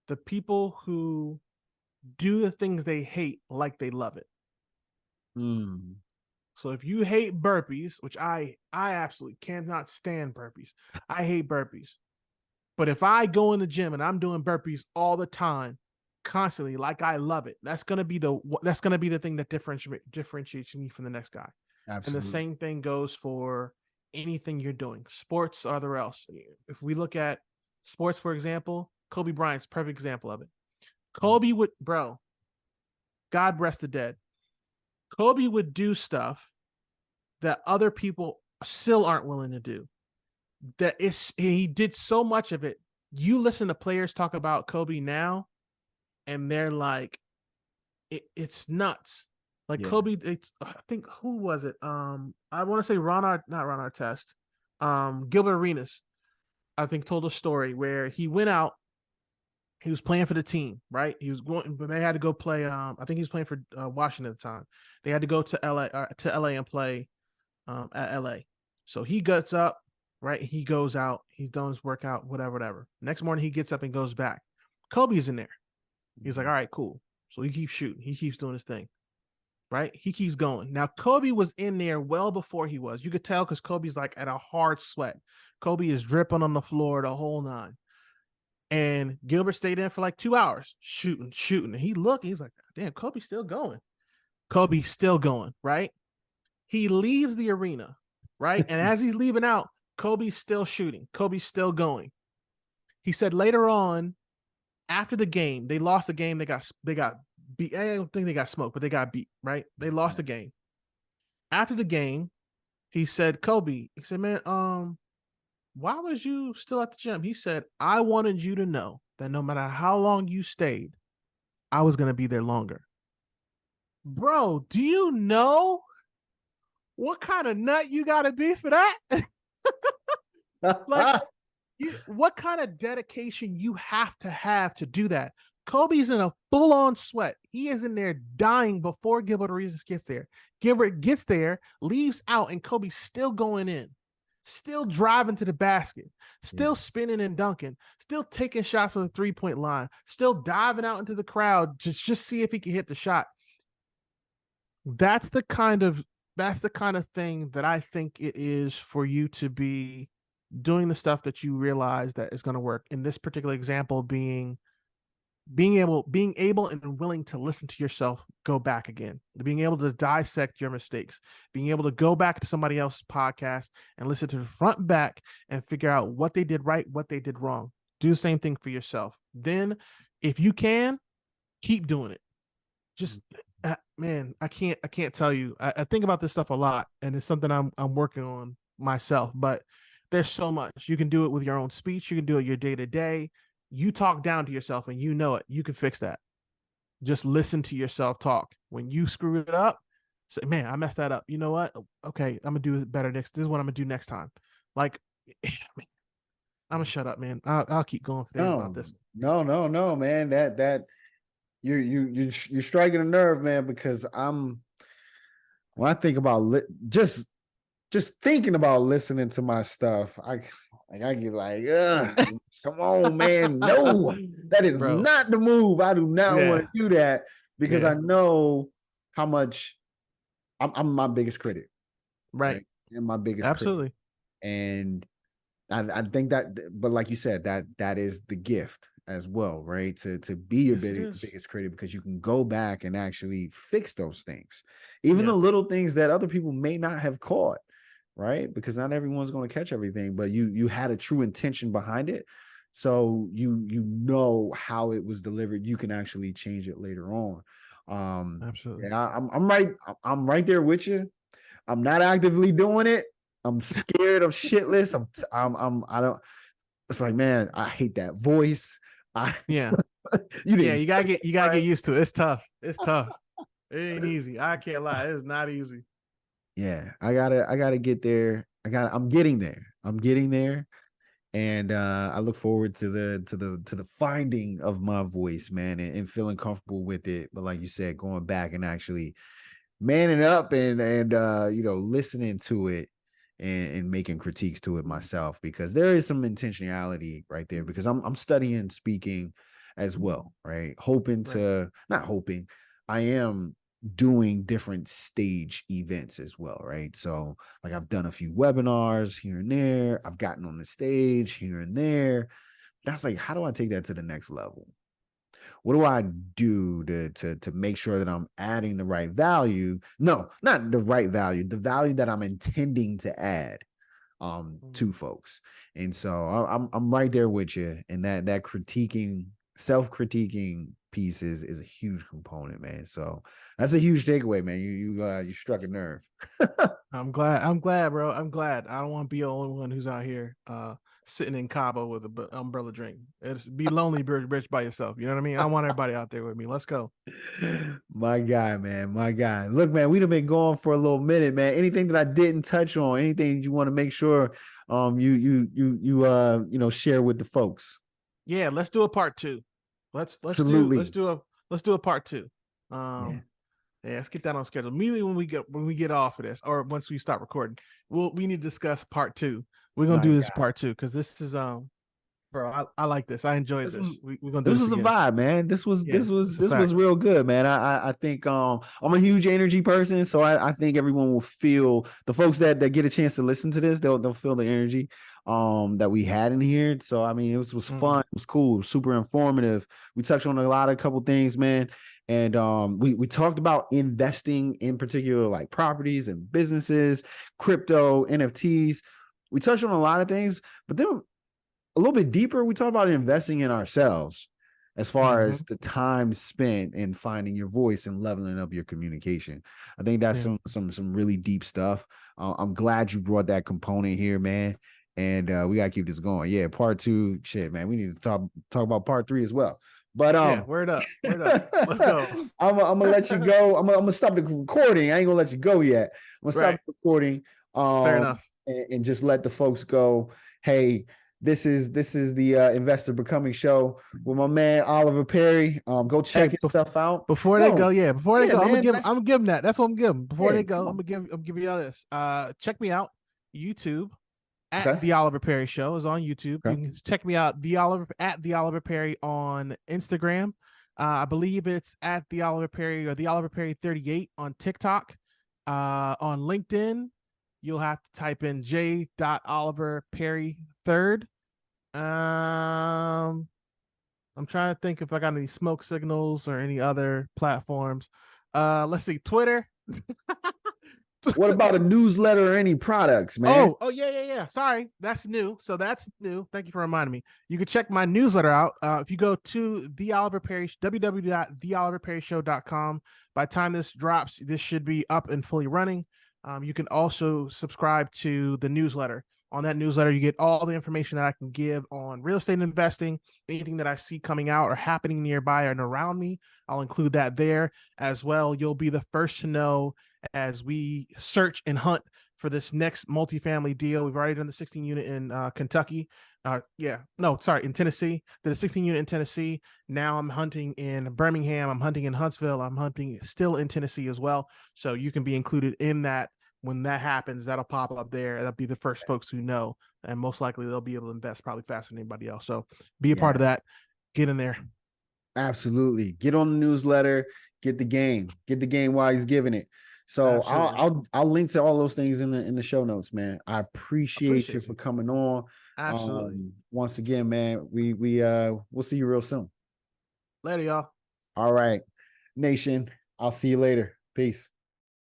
the people who do the things they hate like they love it. mm. So if you hate burpees, which I absolutely cannot stand burpees. I hate burpees. But if I go in the gym and I'm doing burpees all the time, constantly, like I love it, that's gonna be the thing that differentiates me from the next guy. And the Absolutely. same thing goes for anything you're doing, sports or other else. If we look at sports, for example, Kobe Bryant's a perfect example of it. Kobe would, bro, God rest the dead. Kobe would do stuff that other people still aren't willing to do. He did so much of it. You listen to players talk about Kobe now, and they're like, it's nuts. Like Yeah. Kobe, it's I think who was it? I want to say not Ron Artest, Gilbert Arenas. I think told a story where he went out. He was playing for the team, right? He was going, but they had to go play. I think he was playing for Washington at the time. They had to go to LA and play at LA. So he gets up, right? He goes out. He's done his workout, whatever, whatever. Next morning he gets up and goes back. Kobe's in there. He's like, all right, cool. So he keeps shooting. He keeps doing his thing, right? He keeps going. Now, Kobe was in there well before he was. You could tell because Kobe's like at a hard sweat. Kobe is dripping on the floor the whole nine. And Gilbert stayed in for like 2 hours shooting, shooting. And he looked, he's like, damn, Kobe's still going. Kobe's still going, right? He leaves the arena, right? And as he's leaving out, Kobe's still shooting. Kobe's still going. He said later on, after the game, they lost the game. They got beat. I don't think they got smoked, but they got beat, right? They lost the game. After the game, he said, Kobe, he said, man, why was you still at the gym? He said, I wanted you to know that no matter how long you stayed, I was going to be there longer. Bro, do you know what kind of nut you got to be for that? Like, what kind of dedication you have to do that? Kobe's in a full-on sweat. He is in there dying before Gilbert Arenas gets there. Gilbert gets there, leaves out, and Kobe's still going in, still driving to the basket, still spinning and dunking, still taking shots from the three-point line, still diving out into the crowd to just see if he can hit the shot. That's the kind of thing that I think it is for you to be doing the stuff that you realize that is going to work. In this particular example, being able and willing to listen to yourself go back again, being able to dissect your mistakes, being able to go back to somebody else's podcast and listen to the front and back and figure out what they did right, what they did wrong. Do the same thing for yourself. Then if you can, keep doing it. Just man, I can't tell you. I think about this stuff a lot, and it's something I'm working on myself, but there's so much. You can do it with your own speech. You can do it your day to day. You talk down to yourself and you know it. You can fix that. Just listen to yourself talk. When you screw it up, say, man, I messed that up. You know what? Okay, I'm going to do it better next. This is what I'm going to do next time. Like, I'm going to shut up, man. I'll keep going for days about this. No, man. That you're striking a nerve, man, because when I think about just thinking about listening to my stuff, I get like, come on, man. No, that is not the move. I do not want to do that because I know how much I'm my biggest critic. Right. And my biggest absolutely critic. And I think that, but like you said, that is the gift as well, right? To be your biggest critic, because you can go back and actually fix those things, even the little things that other people may not have caught. Right? Because not everyone's going to catch everything, but you had a true intention behind it. So you know how it was delivered. You can actually change it later on. Absolutely. Yeah, I'm right there with you. I'm not actively doing it. I'm scared. I'm shitless. I don't, it's like, man, I hate that voice. You gotta get used to it. It's tough. It ain't easy. I can't lie. It's not easy. Yeah, I gotta get there. I'm getting there. And I look forward to the finding of my voice, man, and feeling comfortable with it. But like you said, going back and actually manning up and listening to it and making critiques to it myself, because there is some intentionality right there, because I'm studying speaking as well, right? I am doing different stage events as well, right? So like I've done a few webinars here and there. I've gotten on the stage here and there. That's like, how do I take that to the next level? What do I do to make sure that I'm adding the right value? No, not the right value, the value that I'm intending to add to folks. And so I'm right there with you. And that self-critiquing piece is a huge component, man. So that's a huge takeaway, man. You struck a nerve. I'm glad, bro. I'm glad. I don't want to be the only one who's out here sitting in Cabo with an umbrella drink. It's be lonely, rich by yourself. You know what I mean? I want everybody out there with me. Let's go. My guy, man. My guy. Look, man, we've been going for a little minute, man. Anything that I didn't touch on, anything you want to make sure you share with the folks? Yeah, let's do a part 2. Let's do a part 2. Let's get that on schedule. Immediately when we get off of this, or once we stop recording, we need to discuss part 2. We're gonna do this part 2 because this is bro, I like this. I enjoyed this. We're gonna do this. This was a vibe, man. This was real good, man. I think I'm a huge energy person, so I think everyone will feel, the folks that get a chance to listen to this, they'll feel the energy that we had in here. So I mean, it was fun. It was cool. It was super informative. We touched on a couple things, man. And we talked about investing in particular, like properties and businesses, crypto, NFTs. We touched on a lot of things, but then a little bit deeper, we talked about investing in ourselves as far Mm-hmm. as the time spent in finding your voice and leveling up your communication. I think that's Yeah. some really deep stuff. I'm glad you brought that component here, man. And we gotta keep this going. Yeah, part two, shit, man. We need to talk about part three as well. But Yeah. Word up. Word up. Let's go. I'm gonna let you go. I'm gonna stop the recording. I ain't gonna let you go yet. I'm gonna stop Right. the recording. Fair Um, enough. and just let the folks go. Hey, this is the Investor Becoming Show with my man Oliver Perry. Go Hey, check his stuff out. before they go, No, yeah, before they yeah, go, man. I'm gonna give them that. That's what I'm giving. Before Yeah, they go, come on. I'm giving y'all this. Check me out. YouTube at Okay, the Oliver Perry Show is on YouTube. You okay. can check me out the Oliver Perry on Instagram. I believe it's at the Oliver Perry or the Oliver Perry 38 on TikTok. On LinkedIn, you'll have to type in J. Oliver Perry third. I'm trying to think if I got any smoke signals or any other platforms. Let's see, Twitter. What about a newsletter or any products, man? Oh, yeah. Sorry, that's new. So that's new. Thank you for reminding me. You can check my newsletter out. If you go to the Oliver Perry, www.theoliverperryshow.com. By the time this drops, this should be up and fully running. You can also subscribe to the newsletter. On that newsletter, you get all the information that I can give on real estate investing, anything that I see coming out or happening nearby and around me. I'll include that there as well. You'll be the first to know as we search and hunt for this next multifamily deal. We've already done the 16 unit in Kentucky. In Tennessee. Did a 16 unit in Tennessee. Now I'm hunting in Birmingham. I'm hunting in Huntsville. I'm hunting still in Tennessee as well. So you can be included in that. When that happens, that'll pop up there. That'll be the first folks who know, and most likely they'll be able to invest probably faster than anybody else. So be a part of Yeah, that. Get in there. absolutely. Get on the newsletter. Get the game. Get the game while he's giving it. So Absolutely. I'll link to all those things in the show notes, man. I appreciate you Appreciate for you. coming on. Absolutely. Once again, man, we'll see you real soon. Later, y'all. All right, nation. I'll see you later. Peace.